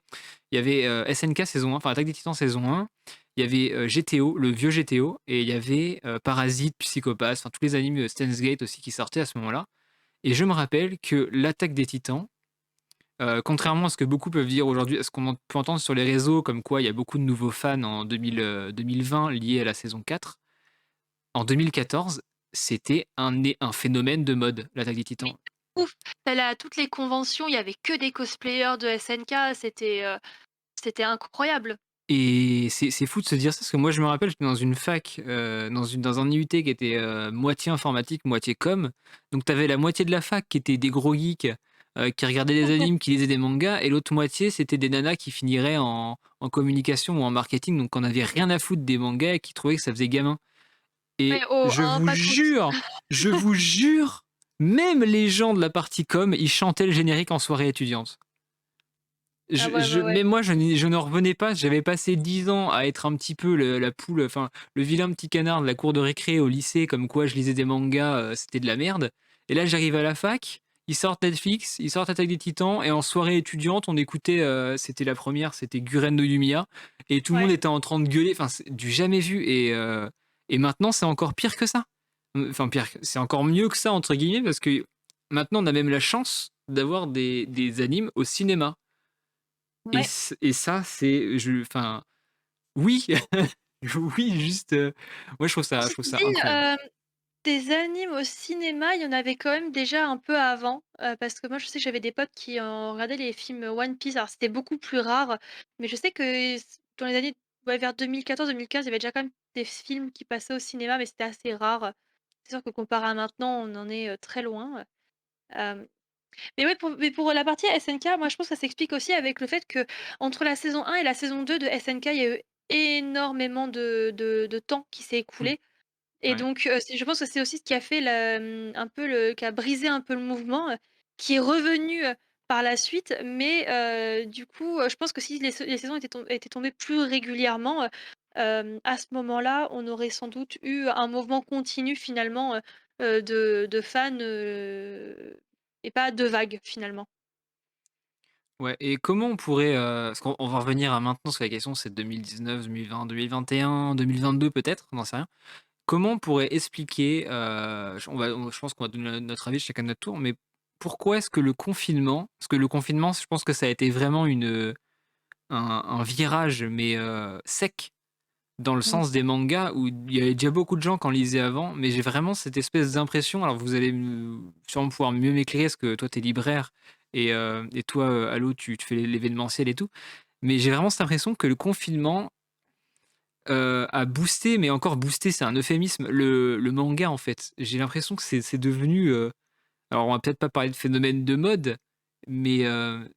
y avait SNK saison 1, enfin Attaque des Titans saison 1. Il y avait GTO, le vieux GTO, et il y avait Parasite, Psychopathe, enfin tous les animes Steins Gate aussi qui sortaient à ce moment-là. Et je me rappelle que l'Attaque des Titans, contrairement à ce que beaucoup peuvent dire aujourd'hui, à ce qu'on peut entendre sur les réseaux, comme quoi il y a beaucoup de nouveaux fans en 2020 liés à la saison 4, en 2014, c'était un phénomène de mode, l'Attaque des Mais Titans. ouf! Tu allais à toutes les conventions, il y avait que des cosplayers de SNK, c'était incroyable. Et c'est fou de se dire ça, parce que moi, je me rappelle, j'étais dans une fac, dans un IUT qui était moitié informatique, moitié com. Donc, tu avais la moitié de la fac qui était des gros geeks qui regardaient des animes, qui lisaient des mangas, et l'autre moitié, c'était des nanas qui finiraient en communication ou en marketing, donc on n'avait rien à foutre des mangas et qui trouvaient que ça faisait gamin. Ouais, Et oh, hein, pas toutes. je vous jure, même les gens de la partie com, ils chantaient le générique en soirée étudiante. Ah ouais, ouais, ouais. Mais moi, je ne revenais pas. J'avais passé 10 ans à être un petit peu la poule, enfin, le vilain petit canard de la cour de récré au lycée, comme quoi je lisais des mangas, c'était de la merde. Et là, j'arrive à la fac, ils sortent Netflix, ils sortent Attaque des Titans, et en soirée étudiante, on écoutait, c'était la première, c'était Guren no Yumiya, et tout le monde Ouais. était en train de gueuler, enfin, c'est du jamais vu. Et maintenant, c'est encore pire que ça. Enfin, pire, c'est encore mieux que ça, entre guillemets, parce que maintenant, on a même la chance d'avoir des animes au cinéma. Ouais. Et ça, c'est, enfin, oui, oui, juste, moi je Ceci trouve ça dit, incroyable. des animes au cinéma, il y en avait quand même déjà un peu avant, parce que moi je sais que j'avais des potes qui, regardaient les films One Piece. Alors c'était beaucoup plus rare, mais je sais que dans les années, ouais, vers 2014-2015, il y avait déjà quand même des films qui passaient au cinéma, mais c'était assez rare. C'est sûr que comparé à maintenant, on en est, très loin. Hem, mais ouais, pour la partie SNK, moi je pense que ça s'explique aussi avec le fait que entre la saison 1 et la saison 2 de SNK, il y a eu énormément de temps qui s'est Mmh, écoulé. Et ouais. donc, c'est je pense que c'est aussi ce qui a fait un peu le qui a brisé un peu le mouvement, qui est revenu, par la suite. Mais, du coup, je pense que si les saisons étaient tombées plus régulièrement, à ce moment-là, on aurait sans doute eu un mouvement continu finalement, de fans, et pas de vagues finalement. Ouais, et comment on pourrait, parce qu'on va revenir à maintenant, parce que la question c'est 2019, 2020, 2021, 2022 peut-être, on n'en sait rien. Comment on pourrait expliquer, je pense qu'on va donner notre avis chacun de notre tour, mais pourquoi est-ce que le confinement, parce que le confinement, je pense que ça a été vraiment un virage, mais sec, dans le Mmh. sens des mangas où il y avait déjà beaucoup de gens qui en lisaient avant, mais j'ai vraiment cette espèce d'impression. Alors vous allez sûrement pouvoir mieux m'éclairer parce que toi tu es libraire et toi, Allo, tu fais l'événementiel et tout. Mais j'ai vraiment cette impression que le confinement a boosté, mais encore boosté, c'est un euphémisme, le manga en fait. J'ai l'impression que c'est devenu. Alors on va peut-être pas parler de phénomène de mode, mais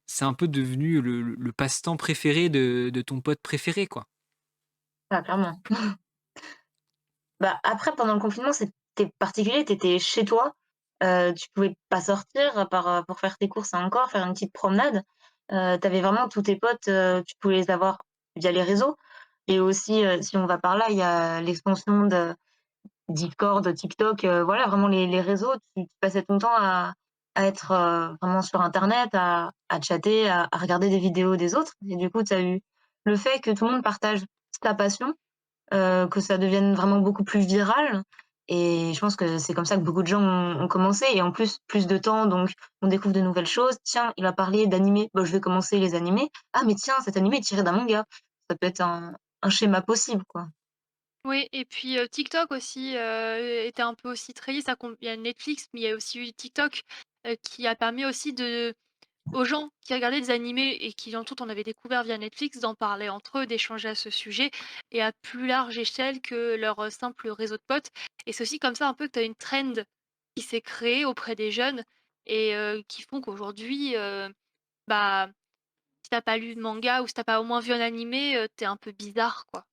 c'est un peu devenu le passe-temps préféré de ton pote préféré, quoi. Ah clairement. Bah, après pendant le confinement, c'était particulier, tu étais chez toi, tu pouvais pas sortir à part, pour faire tes courses et encore, faire une petite promenade. Tu avais vraiment tous tes potes, tu pouvais les avoir via les réseaux et aussi, si on va par là, il y a l'expansion de Discord, TikTok, voilà vraiment les réseaux, tu passais ton temps à être, vraiment sur internet, à chatter, à regarder des vidéos des autres et du coup, tu as eu le fait que tout le monde partage sa passion, que ça devienne vraiment beaucoup plus viral et je pense que c'est comme ça que beaucoup de gens ont commencé et en plus de temps donc on découvre de nouvelles choses. Tiens, il a parlé d'animés, bah, je vais commencer les animés. Ah mais tiens, cet animé est tiré d'un manga. Ça peut être un schéma possible, quoi. Oui et puis, TikTok aussi, était un peu aussi très lié. Il y a Netflix, mais il y a aussi eu TikTok, qui a permis aussi aux gens qui regardaient des animés et qui en tout on avait découvert via Netflix, d'en parler entre eux, d'échanger à ce sujet et à plus large échelle que leur, simple réseau de potes. Et c'est aussi comme ça un peu que tu as une trend qui s'est créée auprès des jeunes et qui font qu'aujourd'hui, bah, si tu pas lu de manga ou si tu pas au moins vu un animé, tu un peu bizarre, quoi.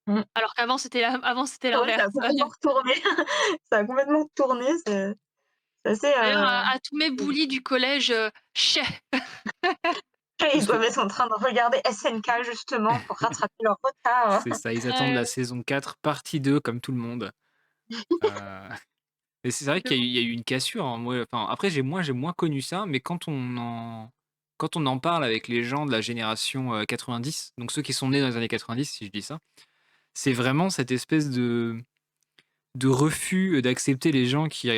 Mmh. Alors qu'avant c'était C'est vrai, ça a l'inverse. complètement retourné. Ça a complètement tourné, c'est assez, D'ailleurs, à tous mes bullies du collège, ils Parce que doivent être en train de regarder SNK justement pour rattraper leur retard. c'est ça, ils attendent la ouais, saison 4 partie 2 comme tout le monde. Heu, mais c'est vrai de qu'il y a eu ouf. il y a eu une cassure, hein. Moi, enfin, après j'ai moins connu ça, mais quand on en parle avec les gens de la génération, 90, donc ceux qui sont nés dans les années 90 si je dis ça, c'est vraiment cette espèce de refus, d'accepter les gens qui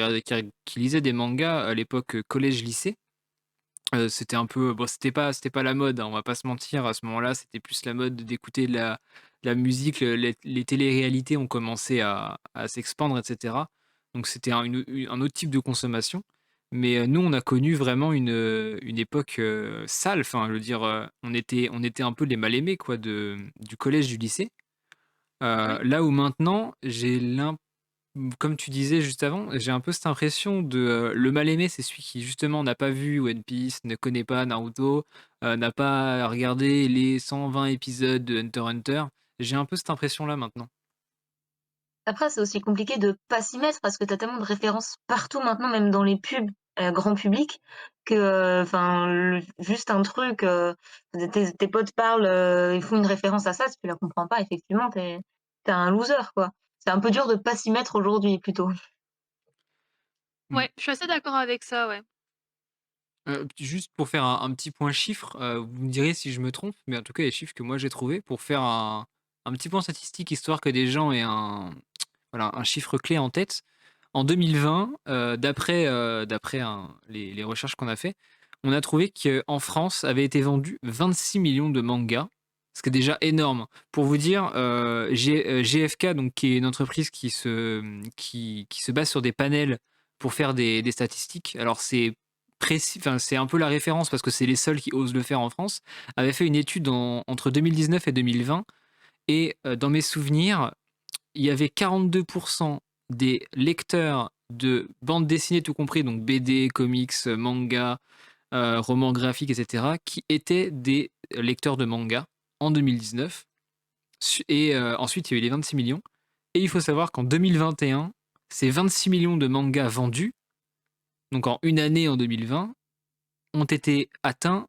lisaient des mangas à l'époque, collège-lycée. C'était un peu bon, c'était pas la mode, hein, on va pas se mentir. À ce moment-là, c'était plus la mode d'écouter de la musique, les téléréalités ont commencé à s'expandre et cetera. Donc c'était un autre type de consommation. Mais nous, on a connu vraiment une époque sale. Enfin, je veux dire, on était un peu les mal aimés quoi, du collège, du lycée. Oui. Là où maintenant, comme tu disais juste avant, j'ai un peu cette impression de le mal aimé, c'est celui qui justement n'a pas vu One Piece, ne connaît pas Naruto, n'a pas regardé les 120 épisodes de Hunter x Hunter. J'ai un peu cette impression-là maintenant. Après, c'est aussi compliqué de pas s'y mettre parce que tu as tellement de références partout maintenant, même dans les pubs, grand public que, enfin, le juste un truc, tes potes parlent, ils font une référence à ça, si tu la comprends pas, effectivement, tu es un loser, quoi. C'est un peu dur de pas s'y mettre aujourd'hui, plutôt. Mmh. Ouais, je suis assez d'accord avec ça, ouais. Juste pour faire un petit point chiffre, vous me direz si je me trompe, mais en tout cas, les chiffres que moi j'ai trouvés pour faire un petit point statistique, histoire que des gens aient un chiffre clé en tête. En 2020, d'après les recherches qu'on a fait, on a trouvé qu'en France avaient été vendus 26 millions de mangas, ce qui est déjà énorme. Pour vous dire, GFK, donc, qui est une entreprise qui se base sur des panels pour faire des statistiques. Alors c'est précis, enfin, c'est un peu la référence parce que c'est les seuls qui osent le faire en France, avait fait une étude entre 2019 et 2020. Et dans mes souvenirs, il y avait 42% des lecteurs de bandes dessinées tout compris, donc BD, comics, manga, romans graphiques, etc., qui étaient des lecteurs de manga en 2019. Et ensuite, il y a eu les 26 millions. Et il faut savoir qu'en 2021, ces 26 millions de mangas vendus, donc en une année en 2020, ont été atteints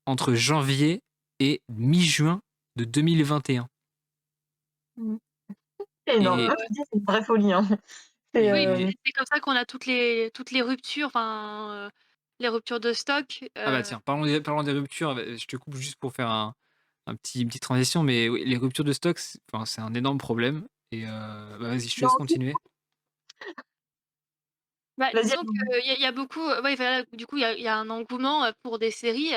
entre janvier et mi-juin de 2021. Mmh. C'est énorme. Et Moi, je te dis, c'est une vraie folie, hein. C'est, Oui, et puis c'est comme ça qu'on a toutes les ruptures, enfin, les ruptures de stock, ah bah tiens, parlons des ruptures, je te coupe juste pour faire une petite transition, mais oui, les ruptures de stock, c'est un énorme problème. Et bah vas-y, je te laisse non, continuer. bah, vas-y, disons qu'il y a beaucoup, ouais, voilà, du coup, il y a un engouement, pour des séries,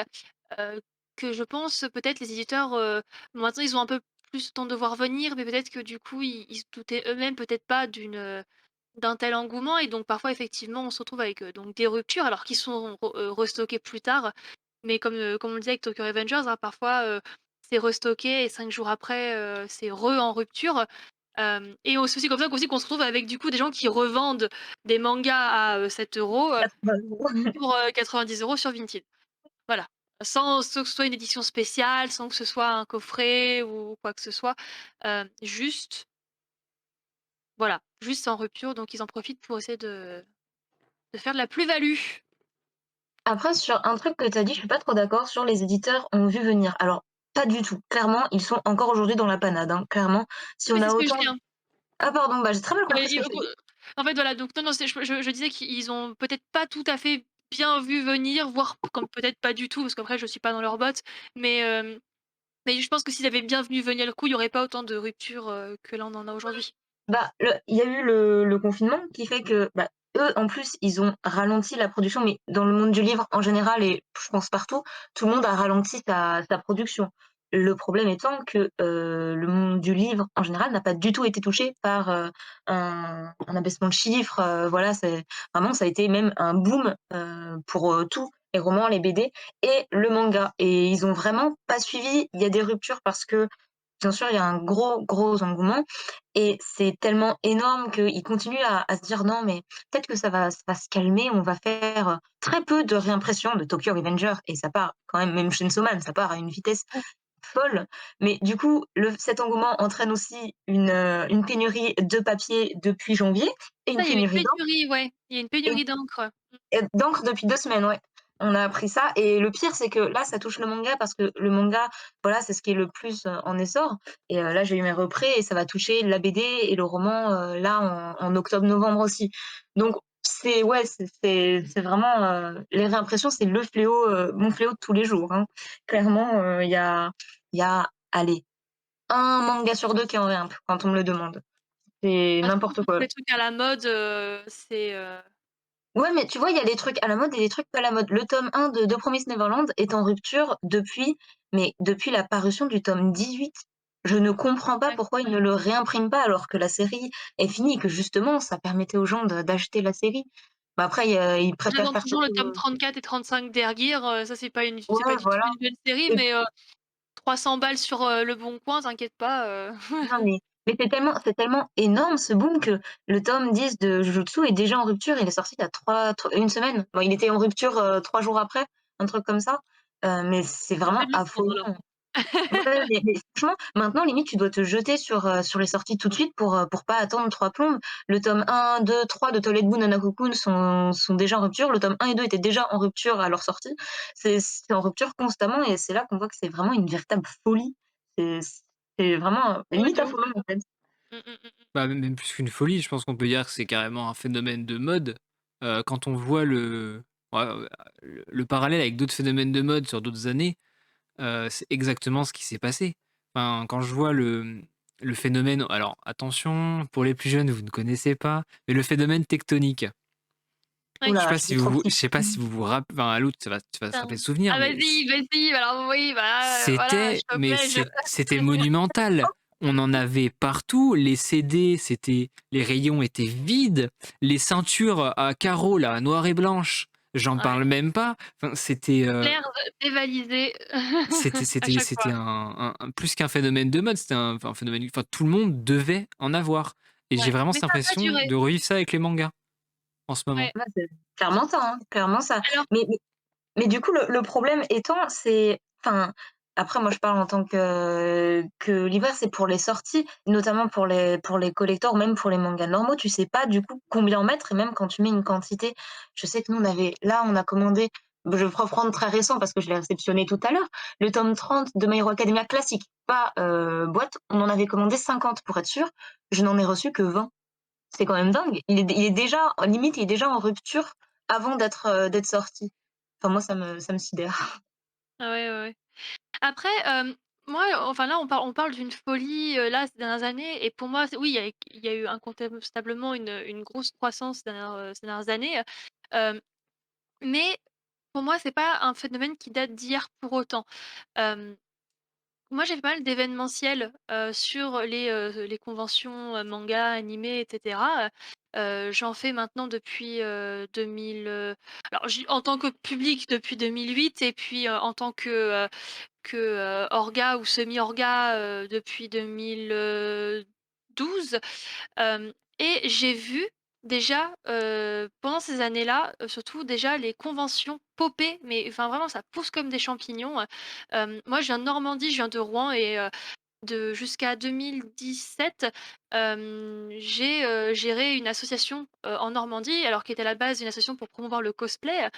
heu, que je pense peut-être les éditeurs, maintenant ils ont un peu plus le temps de voir venir, mais peut-être que du coup ils se doutaient eux-mêmes peut-être pas d'un tel engouement et donc parfois effectivement on se retrouve avec, donc des ruptures alors qu'ils sont restockés plus tard. Mais comme on le disait avec Tokyo Revengers, hein, parfois, c'est restocké et 5 jours après, c'est en rupture. Et c'est aussi comme ça qu'on se retrouve avec du coup des gens qui revendent des mangas à, 7 €, 80 €. pour, 90 € sur Vinted. Voilà. Sans que ce soit une édition spéciale, sans que ce soit un coffret ou quoi que ce soit. Juste, voilà, juste en rupture, donc ils en profitent pour essayer de faire de la plus-value. Après, sur un truc que tu as dit, je suis pas trop d'accord sur les éditeurs ont vu venir. Alors, pas du tout. Clairement, ils sont encore aujourd'hui dans la panade, hein. Clairement, si Oui, on c'est a ce que je autant dis, hein. ah pardon, bah, j'ai très mal Bah, compris ce que tu as dit. en fait, voilà, donc non, non, je disais qu'ils ont peut-être pas tout à fait bien vu venir, voire comme peut-être pas du tout, parce qu'après je suis pas dans leurs bottes, mais mais je pense que s'ils avaient bien vu venir le coup, il y aurait pas autant de ruptures, que là on en a aujourd'hui. Bah, il y a eu le confinement qui fait que, bah, eux, en plus, ils ont ralenti la production, mais dans le monde du livre en général et je pense partout, tout le monde a ralenti sa production. Le problème étant que, le monde du livre en général n'a pas du tout été touché par, un abaissement de chiffres, voilà, c'est vraiment ça a été même un boom, pour, tout, les romans, les BD et le manga et ils ont vraiment pas suivi. Il y a des ruptures parce que, bien sûr, il y a un gros engouement et c'est tellement énorme qu'ils continuent à se dire: «Non, mais peut-être que ça va se calmer, on va faire, très peu de réimpression de Tokyo Revenger» et ça part quand même Chainsaw Man, ça part à une vitesse folle. Mais du coup, cet engouement entraîne aussi une pénurie de papier depuis janvier et une Ça, il y avait une pénurie pénurie, ouais, il y a une d'encre pénurie d'encre. et d'encre depuis 2 semaines, ouais. On a appris ça et le pire, c'est que là, ça touche le manga parce que le manga, voilà, c'est ce qui est le plus, en essor et là, j'ai eu mes représ et ça va toucher la BD et le roman, là, en octobre-novembre aussi. Donc c'est ouais, c'est vraiment, les réimpressions, c'est le fléau, mon fléau de tous les jours, hein. Clairement, il y a, allez, un manga sur 2 qui est en réimp quand on me le demande. C'est Bah, surtout n'importe pour quoi. les trucs à la mode, c'est, Ouais, mais tu vois, il y a des trucs à la mode et des trucs pas à la mode. Le tome 1 de Promise Neverland est en rupture depuis la parution du tome 18. Je ne comprends pas ouais. pourquoi ils ne le réimpriment pas alors que la série est finie, que justement ça permettait aux gens d'acheter la série. Bah, après, ils préfèrent J'attends faire toujours le surtout, tome 34 et 35 d'Erguir, ça c'est pas ouais, du tout voilà. une nouvelle série, mais 300 balles sur, Leboncoin, t'inquiète pas, Non, mais c'est tellement énorme ce boom que le tome 10 de Jujutsu est déjà en rupture. Il est sorti il y a 1 semaine. Bon, il était en rupture, 3 jours après, un truc comme ça, mais c'est ça fait vraiment de le prendre affolant. alors. Ouais, mais franchement, maintenant limite tu dois te jeter sur les sorties tout de suite pour pas attendre 3 plombes. Le tome 1, 2, 3 de Toilet Moon Hanako-kun sont déjà en rupture. Le tome 1 et 2 étaient déjà en rupture à leur sortie. C'est en rupture constamment et c'est là qu'on voit que c'est vraiment une véritable folie. C'est c'est vraiment, Ouais, limite de ouf. affolant, en fait. Mmh, mmh, mmh, mmh. Bah, même plus qu'une folie, je pense qu'on peut dire que c'est carrément un phénomène de mode. Quand on voit ouais, le parallèle avec d'autres phénomènes de mode sur d'autres années, c'est exactement ce qui s'est passé. Enfin, quand je vois le phénomène, alors attention, pour les plus jeunes, vous ne connaissez pas, mais le phénomène tectonique. Ouh Je sais là, pas je si suis trop je petite. sais pas si vous vous rapp enfin, à l'autre, tu vas se rappeler Putain. de souvenirs, Ah mais vas-y, vas-y, alors oui, bah, voilà, c'était s'il te mais plaît, je c'était monumental. On en avait partout, les CD, les rayons étaient vides, les ceintures à carreaux là, noires et blanches, j'en ouais. parle même pas. Enfin, L'air dévalisé à c'était chaque fois. c'était plus qu'un phénomène de mode, c'était un phénomène, enfin tout le monde devait en avoir et j'ai Ouais, vraiment mais cette ça a pas impression duré. de revivre ça avec les mangas, en ce moment. Ouais. Ouais, c'est clairement ça, hein, clairement ça. Alors Mais du coup, le problème étant, c'est enfin, après moi je parle en tant que libraire, c'est pour les sorties, notamment pour les collectors, même pour les mangas normaux, tu sais pas du coup combien en mettre et même quand tu mets une quantité. Je sais que nous on a commandé, je vais prendre très récent parce que je l'ai réceptionné tout à l'heure, le tome 30 de My Hero Academia classique, pas, boîte, on en avait commandé 50 pour être sûr, je n'en ai reçu que 20. C'est quand même dingue. Il est déjà limite, il est déjà en rupture avant d'être sorti. Enfin moi ça me sidère. ah ouais, ouais, ouais. Après, moi, enfin là, on parle d'une folie, là, ces dernières années et pour moi, c'est oui, il y a eu incontestablement une grosse croissance ces dernières années, hem, mais pour moi, c'est pas un phénomène qui date d'hier pour autant. Hem, Moi, j'ai fait pas mal d'événementiels, sur les conventions, manga, animés et cetera, j'en fais maintenant depuis, 2000, alors en tant que public depuis 2008 et puis, en tant orga ou semi-orga, depuis 2012. Hem Et j'ai vu déjà, pendant ces années-là, surtout déjà les conventions popper, mais enfin vraiment ça pousse comme des champignons, moi je viens de Normandie, je viens de Rouen et de jusqu'à 2017, j'ai, géré une association, en Normandie, alors qui était à la base une association pour promouvoir le cosplay,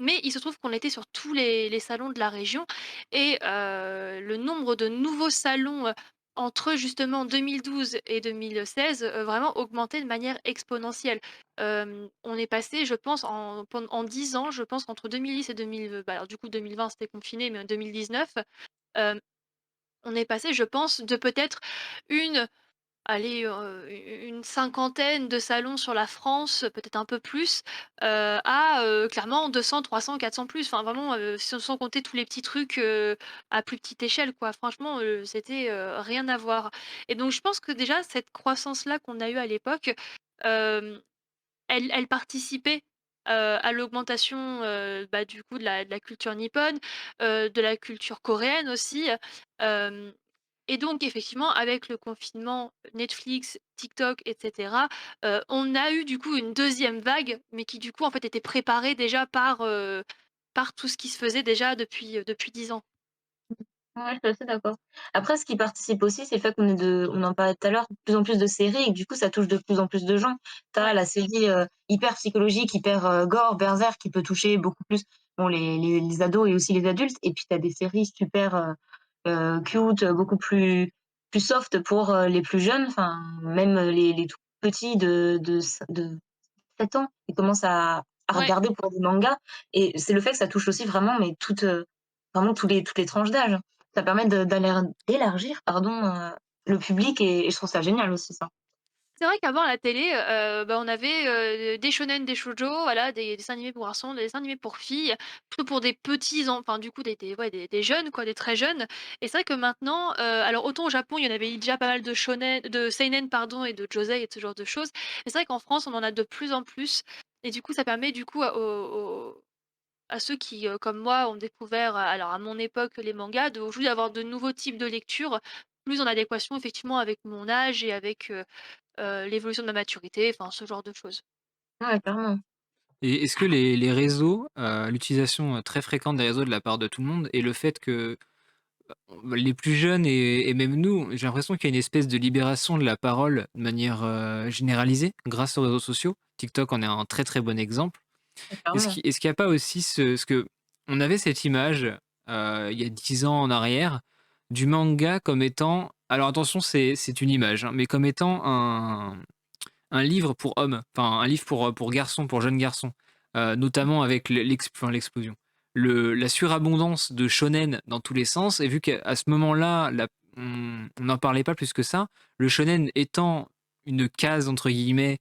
mais il se trouve qu'on était sur tous les salons de la région et le nombre de nouveaux salons, entre justement 2012 et 2016, vraiment augmenté de manière exponentielle. On est passé, je pense, en 10 ans, je pense qu'entre 2010 et 2000, bah, alors du coup 2020 c'était confiné, mais en 2019, hem, on est passé, je pense, de peut-être une allez, une cinquantaine de salons sur la France, peut-être un peu plus, à, clairement 200, 300, 400 plus. Enfin vraiment, sans compter tous les petits trucs, à plus petite échelle quoi. Franchement, c'était, rien à voir et donc je pense que déjà cette croissance-là qu'on a eue à l'époque, hem, elle participait, à l'augmentation, bah, du coup de la culture nippone, de la culture coréenne aussi, hem et donc effectivement, avec le confinement, Netflix, TikTok et cetera, on a eu du coup une deuxième vague, mais qui du coup, en fait, était préparée déjà par tout ce qui se faisait déjà depuis 10 ans. Ouais, je suis assez d'accord. Après, ce qui participe aussi, c'est le fait on en parlait tout à l'heure, de plus en plus de séries et que du coup, ça touche de plus en plus de gens. Tu as Ouais, la série, hyper psychologique, hyper, gore, Berserk, qui peut toucher beaucoup plus, bon, les ados et aussi les adultes et puis tu as des séries super, cute, beaucoup plus soft pour, les plus jeunes, enfin, même, les tout petits de 7 ans, ils commencent à ouais. regarder pour des mangas et c'est le fait que ça touche aussi vraiment, mais vraiment toutes les tranches d'âge. Ça permet d'élargir, pardon, le public et je trouve ça génial aussi ça. C'est vrai qu'avant à la télé, bah, on avait, des shonen, des shoujo, voilà, des dessins animés pour garçons, des dessins animés pour filles, plutôt pour des petits en enfin du coup des ouais, des jeunes quoi, des très jeunes et c'est vrai que maintenant, alors autant au Japon, il y en avait déjà pas mal de seinen pardon et de josei et de ce genre de choses. Mais c'est vrai qu'en France, on en a de plus en plus et du coup, ça permet du coup à ceux qui, comme moi, ont découvert, alors à mon époque, les mangas, d'aujourd'hui d'avoir de nouveaux types de lecture, plus en adéquation effectivement avec mon âge et avec, l'évolution de ma maturité, enfin ce genre de choses. Ouais, clairement. Et est-ce que les réseaux, l'utilisation, très fréquente des réseaux de la part de tout le monde et le fait que les plus jeunes et même nous, j'ai l'impression qu'il y a une espèce de libération de la parole de manière, généralisée grâce aux réseaux sociaux. TikTok en est un très, très bon exemple. Ouais, clairement. Est-ce qu'il y a pas aussi ce que on avait cette image, il y a 10 ans en arrière, du manga comme étant alors attention, c'est une image, hein, mais comme étant un livre pour hommes, enfin un livre pour garçons, pour jeunes garçons, notamment avec l'explosion. La surabondance de shonen dans tous les sens, et vu qu'à ce moment-là, on n'en parlait pas plus que ça, le shonen étant une case entre guillemets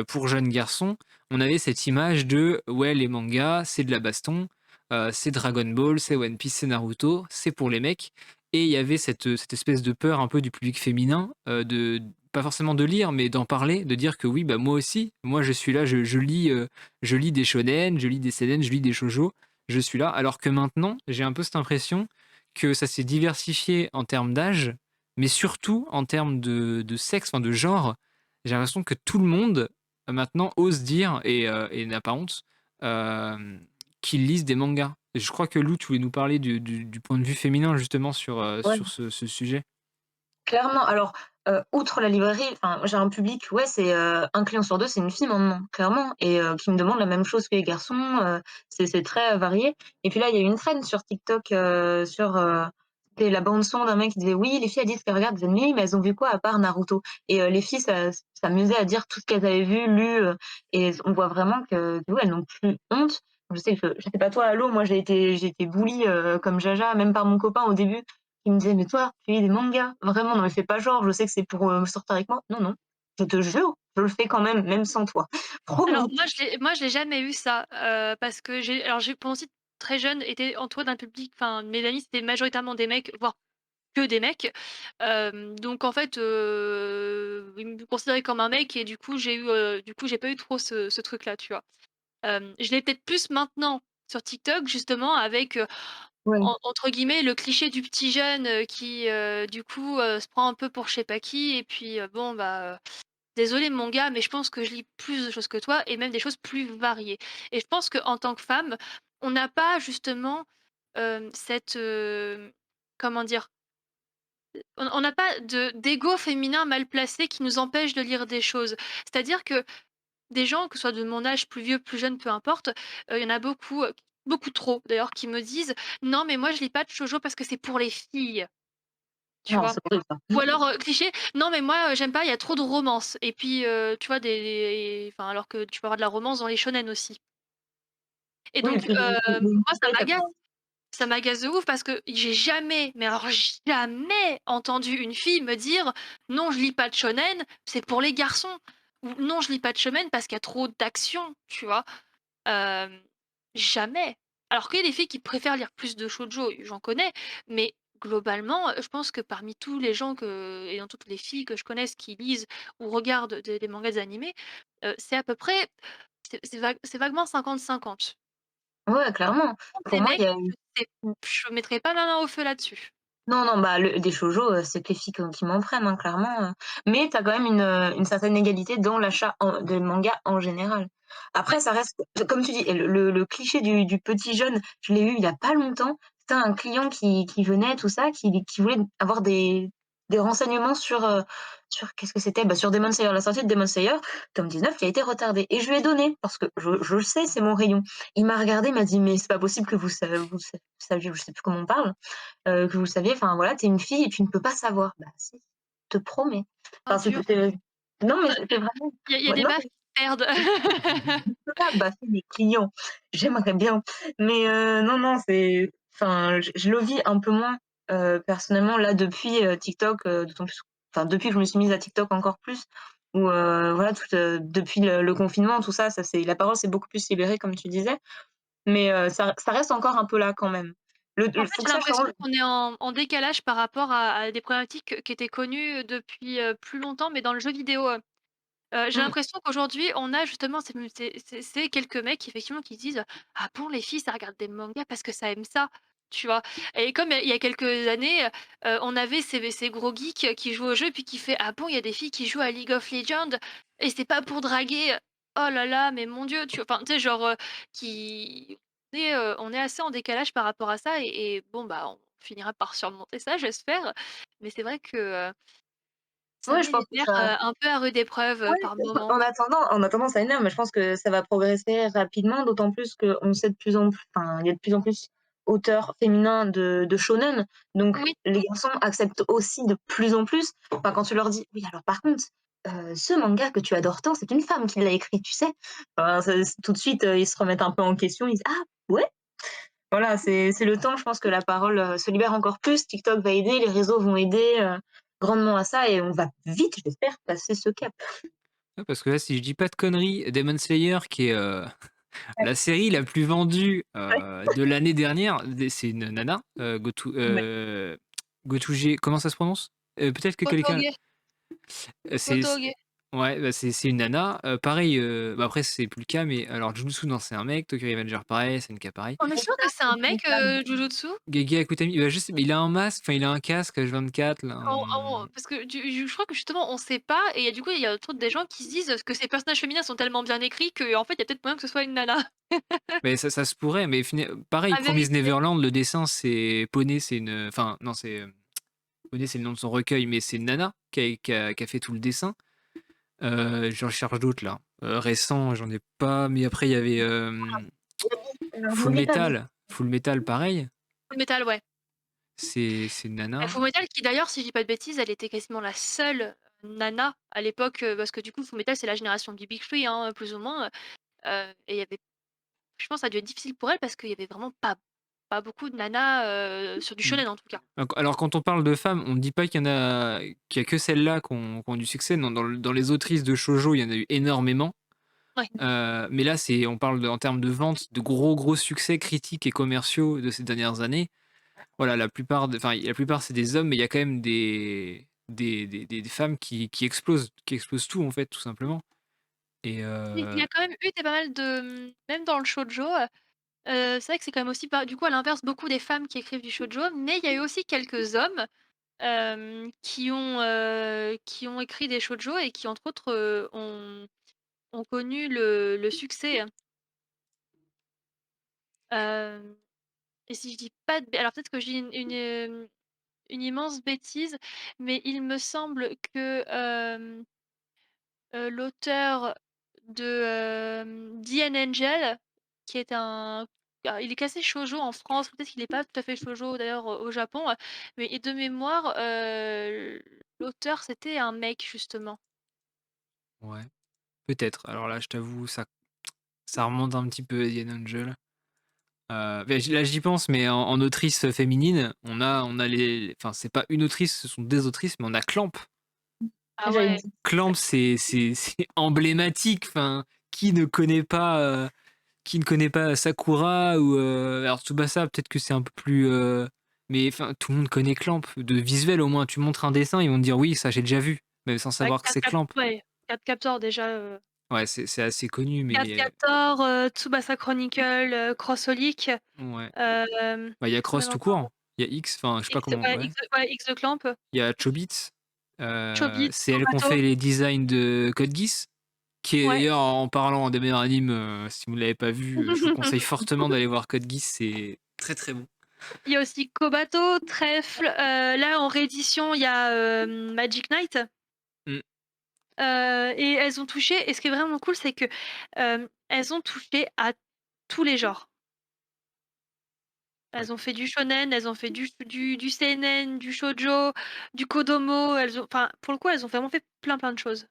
pour jeunes garçons, on avait cette image de ouais, les mangas, c'est de la baston, c'est Dragon Ball, c'est One Piece, c'est Naruto, c'est pour les mecs. Et il y avait cette espèce de peur un peu du public féminin, de pas forcément de lire, mais d'en parler, de dire que oui, bah moi aussi, moi je suis là, je lis des shonen, je lis des seinen, je lis des shoujo, je suis là. Alors que maintenant, j'ai un peu cette impression que ça s'est diversifié en termes d'âge, mais surtout en termes de sexe, enfin de genre. J'ai l'impression que tout le monde maintenant ose dire et n'a pas honte euh, qu'ils lisent des mangas. Et je crois que Lou, tu voulais nous parler du point de vue féminin justement Ouais. sur ce sujet. Clairement, alors, outre la librairie, enfin, j'ai un public, ouais, c'est, 1 client sur 2, c'est une fille maintenant, clairement et qui me demande la même chose que les garçons, c'est très varié et puis là, il y a eu une trend sur TikTok, c'était la bande son d'un mec qui disait: «Oui, les filles, elles disent qu'elles regardent des animés, mais elles ont vu quoi à part Naruto?» et les filles s'amusaient à dire tout ce qu'elles avaient vu, lu, et on voit vraiment que, oui, elles n'ont plus honte. Je sais pas toi, Allo, moi j'ai été bully, comme Jaja, même par mon copain au début. Il me disait: «Mais toi, tu lis des mangas? Vraiment, non mais fais pas genre, je sais que c'est pour, sortir avec moi». Non, non, je te jure, je le fais quand même, même sans toi. Alors Promis. moi je l'ai jamais eu ça, parce que j'ai pendant aussi très jeune été entourée d'un public, enfin mes amis c'était majoritairement des mecs, voire que des mecs. Donc en fait, ils me considéraient comme un mec et du coup j'ai pas eu trop ce truc-là, tu vois? Je l'ai peut-être plus maintenant sur TikTok justement avec, Ouais. entre guillemets «le cliché du petit jeune», qui, du coup, se prend un peu pour je sais pas qui et puis, bon bah, désolée mon gars, mais je pense que je lis plus de choses que toi et même des choses plus variées et je pense qu'en tant que femme, on n'a pas justement, cette, comment dire? On n'a pas d'ego féminin mal placé qui nous empêche de lire des choses. C'est-à-dire que des gens, que ce soit de mon âge, plus vieux, plus jeune, peu importe, il y en a beaucoup, beaucoup trop d'ailleurs, qui me disent: «Non mais moi je lis pas de shoujo parce que c'est pour les filles», tu Non, vois? c'est horrible ça. Ou alors, cliché: «Non mais moi, j'aime pas, il y a trop de romance» et puis, tu vois enfin alors que tu peux avoir de la romance dans les shonen aussi et Oui et donc, puis moi ça tu m'agace. Ça m'agace de ouf parce que j'ai jamais, mais alors jamais entendu une fille me dire: «Non, je lis pas de shonen, c'est pour les garçons» ou «Non, je lis pas de shonen parce qu'il y a trop d'action», tu vois? Hem, Jamais. Alors qu'il y a des filles qui préfèrent lire plus de shoujo, j'en connais, mais globalement, je pense que parmi tous les gens et dans toutes les filles que je connaisse qui lisent ou regardent des mangas, des animés, c'est à peu près c'est vaguement 50-50. ouais, clairement. Des Pour moi, il mecs, y a je mettrais pas ma main au feu là-dessus. non, non, bah, des shoujo, c'est que les filles qui m'en prennent, hein, clairement, mais tu as quand même une certaine égalité dans l'achat de mangas en général. Après Ouais. ça reste comme tu dis et le cliché du petit jeune, je l'ai eu il y a pas longtemps. C'était un client qui venait tout ça, qui voulait avoir des renseignements sur qu'est-ce que c'était? Bah, sur Demon Slayer, la sortie de Demon Slayer, tome 19 qui a été retardé et je lui ai donné parce que je le sais, c'est mon rayon. Il m'a regardé, il m'a dit: «Mais c'est pas possible que vous saviez», je sais plus comment on parle, que vous le saviez, enfin voilà, tu es une fille et tu ne peux pas savoir. Bah si, je te promets. Oh Enfin dur. non mais Bah, c'est vraiment il y a ouais, des non meufs mais qui se perdent. je peux pas, bah c'est mes clients, j'aimerais bien. Mais non, non, c'est enfin, je le vis un peu moins, personnellement là depuis, TikTok, d'autant plus enfin depuis que je me suis mise à TikTok encore plus, où voilà depuis le confinement tout ça, ça c'est la parole s'est beaucoup plus libérée comme tu disais, mais ça reste encore un peu là quand même. En Le fait, faut j'ai que ça l'impression change. qu'on est en décalage par rapport à des problématiques qui étaient connues depuis, plus longtemps, mais dans le jeu vidéo. J'ai Mmh. l'impression qu'aujourd'hui, on a justement c'est quelques mecs effectivement qui disent: «Ah bon, les filles, ça regarde des mangas parce que ça aime ça», tu vois? Et comme il y a quelques années, on avait ces gros geeks qui jouent au jeu puis qui fait: «Ah bon, il y a des filles qui jouent à League of Legends et c'est pas pour draguer». Oh là là, mais mon Dieu, enfin, tu sais, genre, qui on est assez en décalage par rapport à ça et bon, bah, on finira par surmonter ça, j'espère. Mais c'est vrai que, ça Ouais, je met pense les que mères, ça un peu à rude épreuve, ouais, par moment. en attendant, ça énerve, mais je pense que ça va progresser rapidement, d'autant plus qu'on sait de plus en plus enfin, il y a de plus en plus auteurs féminins de shonen, donc Oui, les garçons acceptent aussi de plus en plus. Enfin, quand tu leur dis: «Oui, alors par contre, ce manga que tu adores tant, c'est une femme qui l'a écrit, tu sais?» Enfin, c'est tout de suite, ils se remettent un peu en question, ils disent: «Ah ouais?» Voilà, c'est le temps, je pense que la parole, se libère encore plus. TikTok va aider, les réseaux vont aider, grandement à ça et on va vite, j'espère, passer ce cap. Ouais, parce que là, si je dis pas de conneries, Demon Slayer, qui est Ouais, la série la plus vendue ouais, de l'année dernière, c'est une nana, ouais. Gotoge, comment ça se prononce? Peut-être que quelqu'un. Kotoge, C'est Kotoge. ouais, bah, c'est une nana. Pareil, bah, après, c'est plus le cas, mais alors Jujutsu, non, c'est un mec. Tokyo Revenger, pareil, c'est une cas pareil. On est sûr que c'est un mec, Jujutsu? Gege Akutami, bah, je sais, mais il a un masque, enfin, il a un casque H24, là. Parce que je crois que justement on sait pas et du coup il y a trop des gens qui se disent que ces personnages féminins sont tellement bien écrits qu'en fait il y a peut-être moyen que ce soit une nana. Mais ça se pourrait, mais pareil, À Promise vérifier. Neverland, le dessin, c'est Poney, c'est une. Enfin, non, c'est. Poney, c'est le nom de son recueil, mais c'est une nana qui a fait tout le dessin. J'en cherche d'autres, là. Récents, j'en ai pas, mais après, il y avait Full Fullmetal. Metal. Full Metal, pareil. Fullmetal, ouais. C'est une nana. Fullmetal qui d'ailleurs, si je dis pas de bêtises, elle était quasiment la seule nana à l'époque, parce que du coup Fullmetal c'est la génération du Big 3, hein, plus ou moins, et il y avait je pense que ça a dû être difficile pour elle parce qu'il y avait vraiment pas beaucoup de nanas, sur du Mm. shonen en tout cas. Alors, quand on parle de femmes, on ne dit pas qu'il y a que celles-là qui ont du succès. Non, dans les autrices de shoujo, il y en a eu énormément. Ouais. Mais là, on parle en termes de vente, de gros succès critiques et commerciaux de ces dernières années. Voilà, la plupart c'est des hommes, mais il y a quand même des femmes qui explosent tout, en fait, tout simplement. Et Il y a quand même eu des pas mal de, même dans le shoujo, c'est vrai que c'est quand même aussi pas du coup à l'inverse beaucoup des femmes qui écrivent du shoujo, mais il y a eu aussi quelques hommes, qui ont écrit des shoujo et qui entre autres, ont connu le succès. Hem Et si je dis pas de alors peut-être que je dis une immense bêtise, mais il me semble que, l'auteur de, The Angel, qui est il est classé shoujo en France, peut-être qu'il est pas tout à fait shoujo d'ailleurs, au Japon, mais et de mémoire, l'auteur c'était un mec justement. ouais, peut-être. Alors là, je t'avoue, ça remonte un petit peu, Yen Angel. Bah, là, j'y pense, mais en autrice féminine, on a enfin, c'est pas une autrice, ce sont des autrices, mais on a Clamp. Ah J'avais ouais, dit Clamp, c'est emblématique. Enfin, qui ne connaît pas, qui ne connaît pas Sakura ou alors Tsubasa, peut-être que c'est un peu plus. Mais enfin, tout le monde connaît Clamp. De visuel, au moins, tu montres un dessin, ils vont te dire oui, ça j'ai déjà vu, même sans avec savoir que c'est Clamp. Cardcaptor déjà, Ouais, c'est assez connu, mais Cardcaptor, Tsubasa Chronicle, Crossholic, ouais. hem, Bah, il y a qu'est-ce qu'on Cross avait tout encore? court. Il y a X, enfin, je sais pas comment. Ouais. X the Clamp, Il y a Chobits. Chobits, C'est elle qu'on Kobato, fait les designs de Code Geass. Qui est ouais. d'ailleurs, en parlant des meilleurs animes, si vous ne l'avez pas vu, je vous conseille fortement d'aller voir Code Geass, c'est très très bon. Il y a aussi Kobato, Trèfle, là en réédition, il y a, Magic Knight, Mm. et elles ont touché et ce qui est vraiment cool, c'est que, elles ont touché à tous les genres. Ouais. Elles ont fait du shonen, elles ont fait du seinen, du shoujo, du kodomo, elles ont enfin, pour le coup, elles ont vraiment fait plein de choses.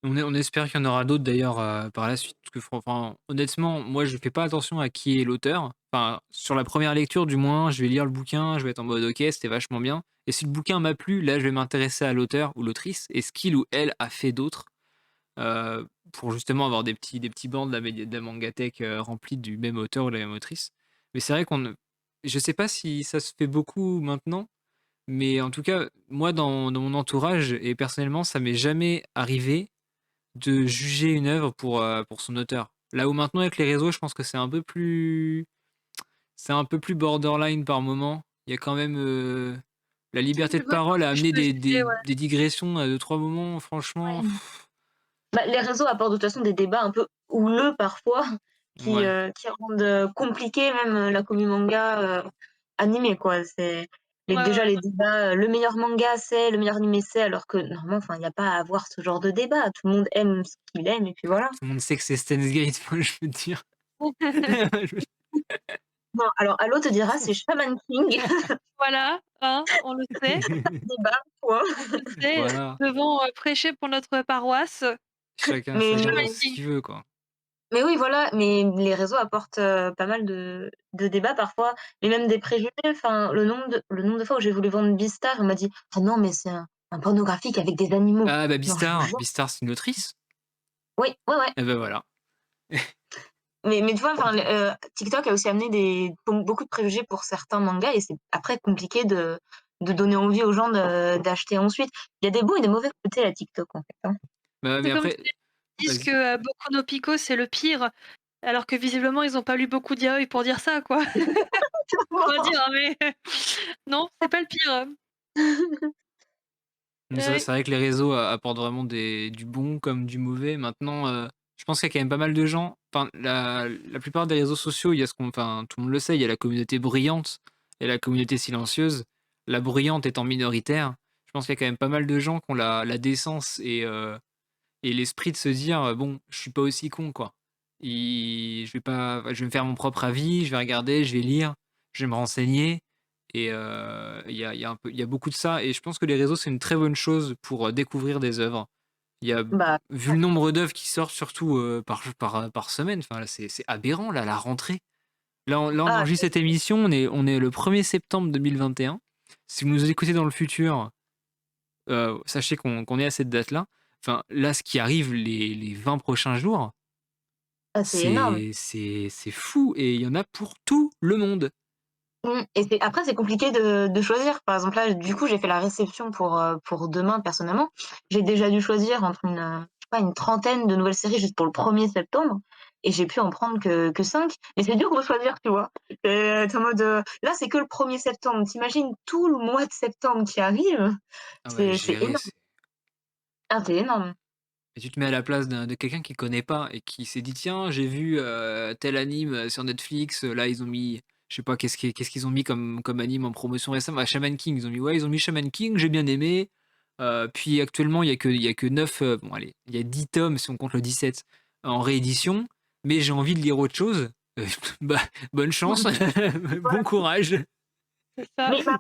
On espère qu'il y en aura d'autres d'ailleurs par la suite. Parce que, enfin, honnêtement, moi je fais pas attention à qui est l'auteur. Enfin, sur la première lecture, du moins, je vais lire le bouquin, je vais être en mode ok, c'était vachement bien. Et si le bouquin m'a plu, là je vais m'intéresser à l'auteur ou l'autrice et ce qu'il ou elle a fait d'autre. Pour justement avoir des petits bancs de la mangatech remplis du même auteur ou de la même autrice. Mais c'est vrai je sais pas si ça se fait beaucoup maintenant, Mais en tout cas, moi, dans mon entourage, et personnellement, ça m'est jamais arrivé de juger une œuvre pour son auteur. Là où maintenant, avec les réseaux, je pense que c'est un peu plus borderline par moment. Il y a quand même la Si, liberté je de vois, je pense parole à que je amener peux juger, ouais. des digressions à deux, trois moments, franchement. Ouais. Bah, les réseaux apportent de toute façon des débats un peu houleux parfois Ouais, qui rendent, compliqué même, la commu manga, animée quoi. C'est Ouais, ouais, déjà ouais. les débats, le meilleur manga c'est, le meilleur animé c'est, alors que normalement, enfin, il y a pas à avoir ce genre de débat. Tout le monde aime ce qu'il aime et puis voilà. tout le monde sait que c'est Steins Gate, moi, je veux dire. Non, alors Allo te dira c'est Shaman King, Voilà, hein, on le sait, débat, point. on le sait, Voilà, nous devons, prêcher pour notre paroisse. chacun, Mais chacun Shaman pense ce King. qu'il veut, quoi. Mais oui, voilà, mais les réseaux apportent, pas mal de débats parfois, mais même des préjugés. Enfin, le nombre de fois où j'ai voulu vendre Beastar, on m'a dit: «Ah non, mais c'est un pornographique avec des animaux». Ah bah Genre, je vous Beastar, jure, Beastar c'est une autrice. oui, ouais, ouais, Et ben voilà. mais tu vois, enfin, TikTok a aussi amené beaucoup de préjugés pour certains mangas et c'est après compliqué de donner envie aux gens d'acheter ensuite. Il y a des bons et des mauvais côtés à TikTok, en fait, hein. Bah, mais C'est comme après, si ils disent vas-y. que, Boku no Pico, c'est le pire, alors que visiblement ils ont pas lu beaucoup d'yaoi pour dire ça, quoi. On va dire, hein, mais non, c'est pas le pire. Mais Ouais. c'est vrai que les réseaux apportent vraiment du bon comme du mauvais. Maintenant, je pense qu'il y a quand même pas mal de gens. Enfin, la plupart des réseaux sociaux, il y a enfin, tout le monde le sait, il y a la communauté bruyante et la communauté silencieuse. La bruyante étant minoritaire, je pense qu'il y a quand même pas mal de gens qui ont la décence et l'esprit de se dire bon, je suis pas aussi con, quoi. Je vais pas, je vais me faire mon propre avis, je vais regarder, je vais lire, je vais me renseigner. Et il y a beaucoup de ça. Et je pense que les réseaux, c'est une très bonne chose pour découvrir des œuvres. Il y a, Bah, vu le nombre d'œuvres qui sortent, surtout par semaine, enfin, là, c'est aberrant, là, la rentrée. Là, on ah, enregistre cette émission, on est le 1er septembre 2021. Si vous nous écoutez dans le futur, sachez qu'on est à cette date-là. Enfin, là, ce qui arrive les 20 prochains jours, c'est énorme. c'est fou. Et il y en a pour tout le monde. Et après c'est compliqué de choisir. Par exemple, là, du coup, j'ai fait la réception pour demain personnellement. J'ai déjà dû choisir entre je sais pas, une trentaine de nouvelles séries juste pour le 1er septembre et j'ai pu en prendre que 5. Mais c'est dur de choisir, tu vois? Tu en mode, là, c'est que le 1er septembre. Tu tout le mois de septembre qui arrive? Ah ouais, C'est gérer, énorme. Ah, c'est énorme. et tu te mets à la place de quelqu'un qui connaît pas et qui s'est dit: «Tiens, j'ai vu, tel anime, sur Netflix, là, ils ont mis» je sais pas qu'est-ce qu'ils ont mis comme anime en promotion récemment? Ah, Shaman King, ils ont mis Shaman King, j'ai bien aimé, puis actuellement, il y a que 9, bon allez, il y a 10 tomes si on compte le 17 en réédition, mais j'ai envie de lire autre chose, heu, bah, bonne chance, bon courage. C'est ça. Mais bah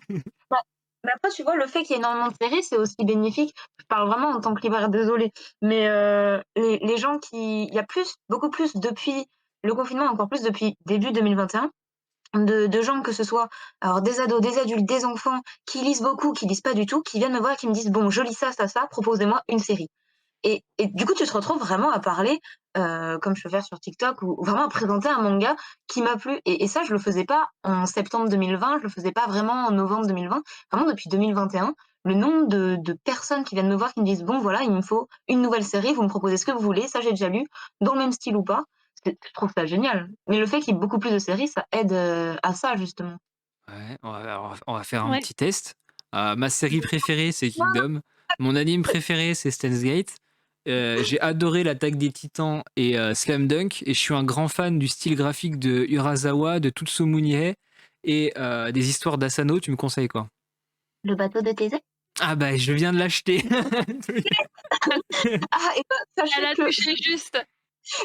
mais après, tu vois, le fait qu'il y ait énormément de séries, c'est aussi bénéfique. Je parle vraiment en tant que libraire, désolée, mais les gens il y a beaucoup plus depuis le confinement, encore plus depuis début 2021, de gens, que ce soit alors des ados, des adultes, des enfants, qui lisent beaucoup, qui lisent pas du tout, qui viennent me voir et qui me disent: «Bon, je lis ça, ça, ça, proposez-moi une série». Et du coup, tu te retrouves vraiment à parler, comme je peux faire sur TikTok ou vraiment à présenter un manga qui m'a plu et ça, je le faisais pas en septembre 2020, je le faisais pas vraiment en novembre 2020. Vraiment depuis 2021, le nombre de personnes qui viennent me voir, qui me disent: «Bon voilà, il me faut une nouvelle série, vous me proposez ce que vous voulez, ça j'ai déjà lu, dans le même style ou pas». Je trouve ça génial. Mais le fait qu'il y ait beaucoup plus de séries, ça aide, à ça justement. Ouais, on va faire un Ouais. petit test. Ma série préférée, c'est Kingdom. Mon anime préféré, c'est Steins Gate. J'ai adoré l'Attaque des Titans et Slam Dunk. Et je suis un grand fan du style graphique de Urasawa, de Tutsumunihei et des histoires d'Asano. Tu me conseilles quoi? Le bateau de Thésée? Ah bah, je viens de l'acheter. Ah et ben, Elle a touché juste.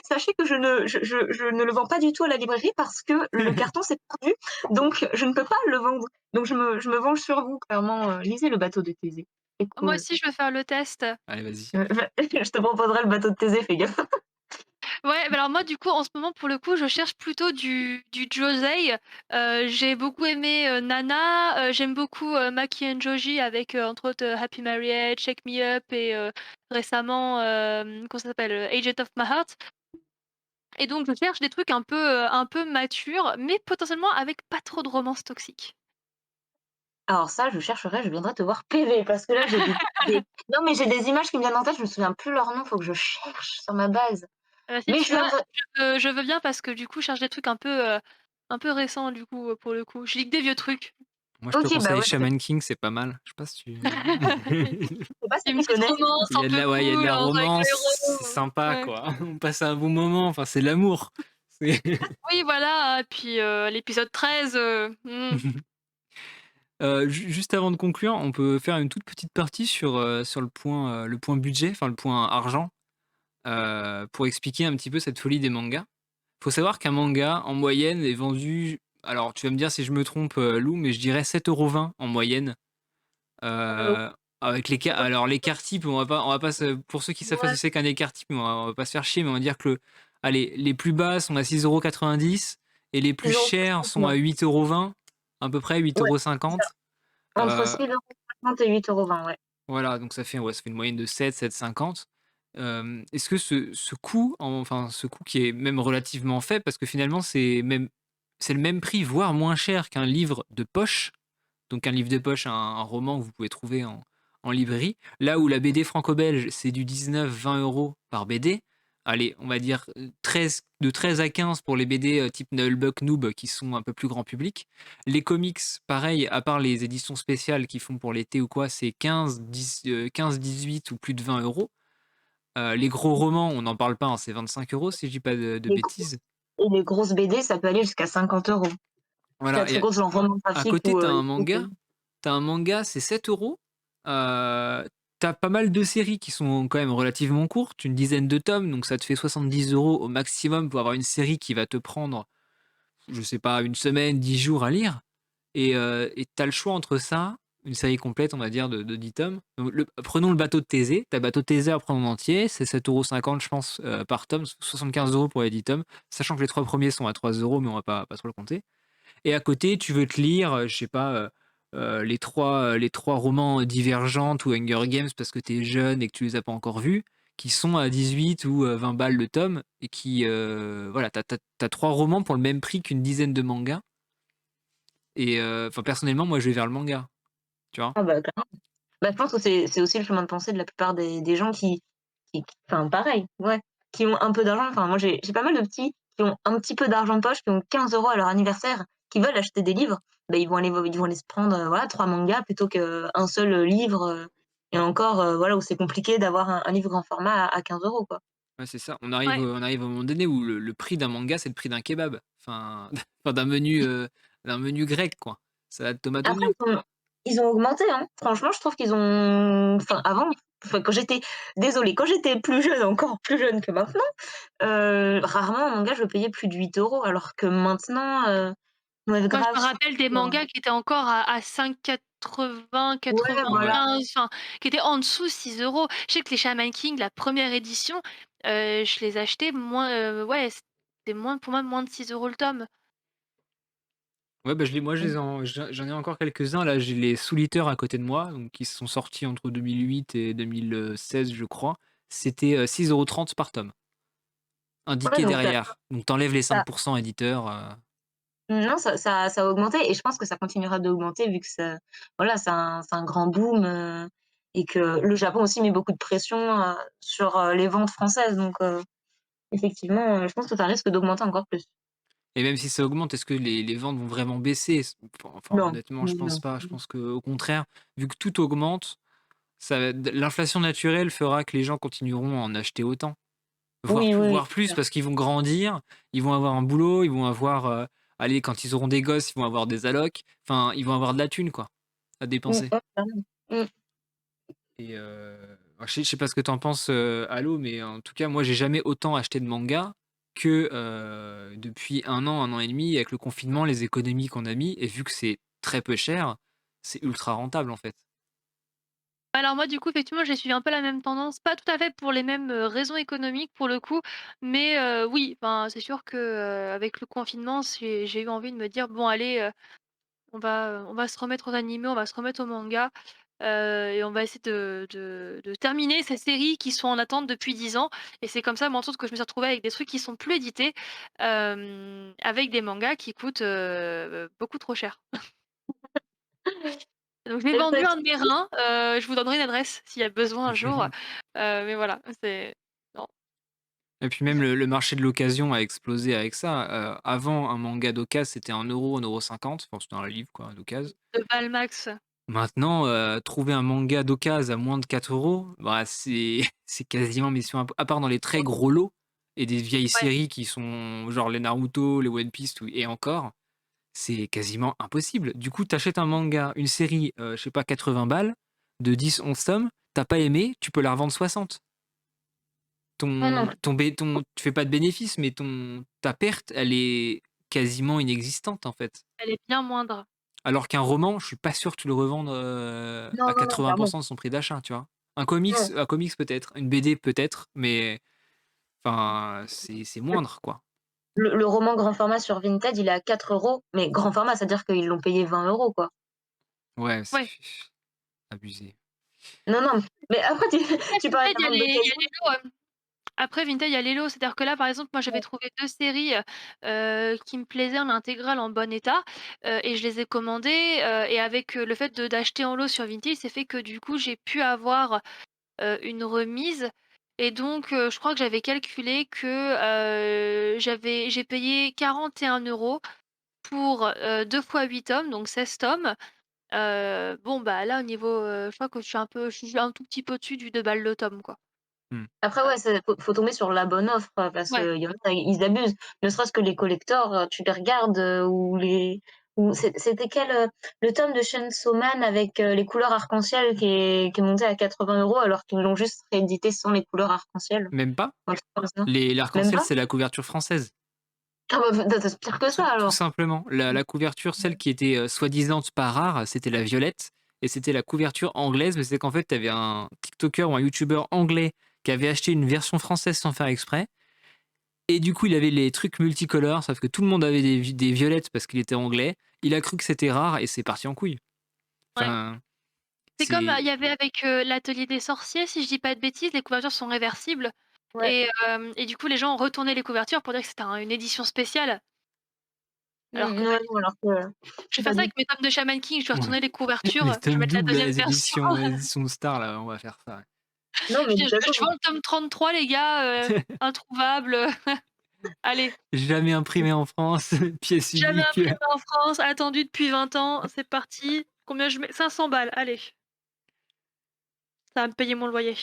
sachez que je ne le vends pas du tout à la librairie parce que le carton s'est perdu, donc je ne peux pas le vendre. Donc je me venge sur vous clairement, lisez Le bateau de Thésée, c'est Moi cool. aussi, je veux faire le test. Allez, vas-y. Je te proposerai Le bateau de Thésée, fais gaffe. Ouais, bah, alors moi, du coup, en ce moment, pour le coup, je cherche plutôt du josei. J'ai beaucoup aimé, Nana, j'aime beaucoup, Maki and Joji avec, entre autres, Happy Marriage, Shake Me Up et récemment, comment ça s'appelle? Agent of My Heart et donc je cherche des trucs un peu matures, mais potentiellement avec pas trop de romance toxique. Alors ça, je chercherai, je viendrai te voir PV parce que là, j'ai des non, mais j'ai des images qui me viennent en tête, je me souviens plus leur nom, faut que je cherche sur ma base. Si Mais tu je veux, viendrai je veux bien parce que du coup, je cherche des trucs un peu récents du coup, pour le coup. Je lis que des vieux trucs. Moi, je te OK, bah, conseille ouais, Shaman King, c'est pas mal. Je sais pas si tu je sais pas si Une tu petite connais? romance il y un a de peu la ouais, il y a de cool, la avec le romance, c'est héros, sympa, ouais. quoi. On passe un bon moment, enfin, c'est l'amour. C'est Oui, voilà, et puis, l'épisode 13, Juste avant de conclure, on peut faire une toute petite partie sur le point budget, enfin le point argent, pour expliquer un petit peu cette folie des mangas. Faut savoir qu'un manga, en moyenne, est vendu, alors tu vas me dire si je me trompe, Lou, mais je dirais 7,20 € en moyenne. Heu, avec alors l'écart type, on va pas se pour ceux qui savent pas ce Ouais, que c'est qu'un écart type, on va pas se faire chier, mais on va dire que allez, les plus bas sont à 6,90 € et les plus chers 6,50 €, sont à moi. 8,20 €, à peu près Ouais, c'est ça. 8,50 €. Entre Heu 6,50 € et 8,20 €, ouais. Voilà, donc ça fait une moyenne de 7-7,50. Est-ce que ce coût, enfin ce coût qui est même relativement faible parce que finalement c'est le même prix, voire moins cher qu'un livre de poche, donc un livre de poche, un roman que vous pouvez trouver en librairie. Là où la BD franco-belge, c'est du 19-20 € par BD. Allez, on va dire 13, de 13 à 15 pour les BD type Nullbuck Noob qui sont un peu plus grand public. Les comics, pareil, à part les éditions spéciales qu'ils font pour l'été ou quoi, c'est 15-18 ou plus de 20 €. Les gros romans, on n'en parle pas, hein, c'est 25 € si je dis pas de Les bêtises. grosses et les grosses BD, ça peut aller jusqu'à 50 €. La Voilà, très grosse, genre roman à graphique côté, ou, tu as un les manga. Tu as un manga, c'est 7 €. Tu as pas mal de séries qui sont quand même relativement courtes, une dizaine de tomes, donc ça te fait 70 € au maximum pour avoir une série qui va te prendre, je sais pas, une semaine, 10 jours à lire. Et tu as le choix entre ça, une série complète, on va dire, de 10 tomes. Donc prenons le bateau de Thésée. Tu as bateau de Thésée à prendre en entier, c'est 7,50 € je pense, par tome, 75 € pour les 10 tomes, sachant que les 3 premiers sont à 3 €, mais on va pas trop le compter. Et à côté, tu veux te lire, je sais pas, les 3 romans Divergentes ou Hunger Games parce que tu es jeune et que tu les as pas encore vus, qui sont à 18 ou 20 balles le tome et qui, voilà, tu as 3 romans pour le même prix qu'une dizaine de mangas. Et enfin, personnellement, moi, je vais vers le manga, tu vois? ah bah, clairement. Bah, je pense que c'est aussi le chemin de pensée de la plupart des gens qui enfin, pareil, ouais, qui ont un peu d'argent. Enfin, moi, j'ai pas mal de petits qui ont un petit peu d'argent de poche, qui ont 15 € à leur anniversaire, qui veulent acheter des livres. Bah, ils vont aller se prendre, voilà, 3 mangas plutôt qu'un seul, livre, et encore, voilà, où c'est compliqué d'avoir un livre grand format à 15 € quoi. Ouais, c'est ça. ouais. On arrive au moment donné où le prix d'un manga, c'est le prix d'un kebab. Enfin, enfin d'un menu grec, quoi. Salade tomate Après, oignon. ils ont augmenté, hein. Franchement, je trouve qu'ils ont enfin, avant, enfin, quand j'étais désolée, quand j'étais plus jeune, encore plus jeune que maintenant, rarement un manga je le payais plus de 8 € alors que maintenant, ouais, Moi, je grave, me surtout, rappelle des mangas qui étaient encore à 5,80, ouais, voilà. 95, enfin, qui étaient en dessous 6 €. Je sais que les Shaman King, la première édition, je les achetais moins, ouais, c'était moins pour moi, moins de 6 € le tome. Ouais, bah, je Mmh. les en j'en ai encore quelques-uns là, j'ai les Soul Eater à côté de moi, donc qui sont sortis entre 2008 et 2016 je crois. C'était, 6,30 € par tome, Ouais, indiqué donc derrière. Donc tu enlèves les ça 5 éditeurs, non, ça a augmenté et je pense que ça continuera d'augmenter vu que ça voilà, c'est un grand boom, et que le Japon aussi met beaucoup de pression, sur, les ventes françaises donc effectivement, je pense que ça risque d'augmenter encore plus. et même si ça augmente, est-ce que les ventes vont vraiment baisser? Enfin Non, honnêtement, je non, pense non. pas. Je pense qu'au contraire, vu que tout augmente, ça va l'inflation naturelle fera que les gens continueront à en acheter autant, Oui, oui, oui, voire c'est plus sûr. parce qu'ils vont grandir, ils vont avoir un boulot, ils vont avoir, allez, quand ils auront des gosses, ils vont avoir des allocs, enfin, ils vont avoir de la thune, quoi, à dépenser. Ouais, clairement. Mmh. Et alors je sais pas ce que tu en penses, Allo, mais en tout cas, moi, j'ai jamais autant acheté de manga que, depuis un an et demi avec le confinement, les économies qu'on a mis et vu que c'est très peu cher, c'est ultra rentable, en fait. Alors moi, du coup, effectivement, j'ai suivi un peu la même tendance, pas tout à fait pour les mêmes, raisons économiques pour le coup, mais oui, enfin, c'est sûr que, avec le confinement, j'ai eu envie de me dire: «Bon allez, on va se remettre aux animés, on va se remettre aux mangas, et on va essayer de terminer ces séries qui sont en attente depuis 10 ans», et c'est comme ça, moi, en sorte que je me suis retrouvée avec des trucs qui sont plus édités, avec des mangas qui coûtent, beaucoup trop cher. Donc je l'ai C'est le vendu un de mes classique. reins, je vous donnerai une adresse s'il y a besoin un jour, mais voilà, c'est non. Et puis même le marché de l'occasion a explosé avec ça. Avant, un manga d'occasion, c'était 1 €, 1,50 €, enfin, c'était un livre quoi, d'occasion. De Balmax. Maintenant, trouver un manga d'occasion à moins de 4 €, bah, c'est c'est quasiment mission à part dans les très gros lots et des vieilles Ouais, séries qui sont genre les Naruto, les One Piece tout et encore, c'est quasiment impossible. Du coup, t'achètes un manga, une série, je sais pas 80 balles, de 10-11 tomes, t'as pas aimé, tu peux la revendre 60. Non, non, Tu fais pas de bénéfice, mais ta perte, elle est quasiment inexistante, en fait. elle est bien moindre. Alors qu'un roman, je suis pas sûr que tu le revendes, non, à non, non, clairement. 80 de son prix d'achat, tu vois? Non. Un comics peut-être, une BD peut-être, mais enfin, c'est moindre, quoi. Le roman grand format sur Vinted, il est à 4 €, mais grand format, c'est-à-dire qu'ils l'ont payé 20 € quoi. Ouais, c'est Ouais. abusé. Non, non, mais après tu Après tu parlais Vinted, de la vente il y a d'occasion. les lots, après Vinted, il y a les lots. C'est-à-dire que là, par exemple, moi, j'avais Ouais. trouvé 2 séries, qui me plaisaient en intégrale, en bon état, et je les ai commandées, et avec, le fait d'acheter en lot sur Vinted, c'est fait que du coup, j'ai pu avoir, une remise et donc je crois que j'avais calculé que, j'ai payé 41 € pour, 2 fois 8 tomes, donc 16 tomes. Bon, bah, là, au niveau, je crois que je suis un tout petit peu au-dessus du 2 balles le tome, quoi. Mmh. Après ouais, c'est faut tomber sur la bonne offre, parce Ouais, qu'il y en a, ils abusent. Ne serait-ce que les collectors, tu les regardes, ou c'était quel, le tome de Chainsaw Man avec, les couleurs arc-en-ciel qui est monté à 80 € alors qu'ils l'ont juste réédité sans les couleurs arc-en-ciel. Même pas? Un truc comme ça. Les Même l'arc-en-ciel, pas? c'est la couverture française. Ah bah, tu pire que ça Tout alors. simplement. La couverture, celle qui était, soi-disant pas rare, c'était la violette et c'était la couverture anglaise, mais c'est qu'en fait, tu avais un tiktoker ou un youtubeur anglais qui avait acheté une version française sans faire exprès et du coup, il avait les trucs multicolores, sauf que tout le monde avait des violettes parce qu'il était anglais. Il a cru que c'était rare et c'est parti en couille. ouais. Enfin, C'est comme, c'est il y avait avec, l'Atelier des sorciers, si je dis pas de bêtises, les couvertures sont réversibles Ouais. et du coup, les gens ont retourné les couvertures pour dire que c'était une édition spéciale. Alors que Ouais, non, alors que je vais faire pas ça du avec mes tomes de Shaman King, je vais ouais. retourner les couvertures, Les je vais tomes mettre la doubles, deuxième version. les éditions star là, on va faire ça, ouais. non, mais Je de dis: toute façon «Je vends le tome 33 les gars, introuvable, allez, Jamais imprimé en France, pièce jamais unique. imprimé en France, attendu depuis 20 ans, c'est parti. Combien je mets? 500 balles, allez, ça va me payer mon loyer».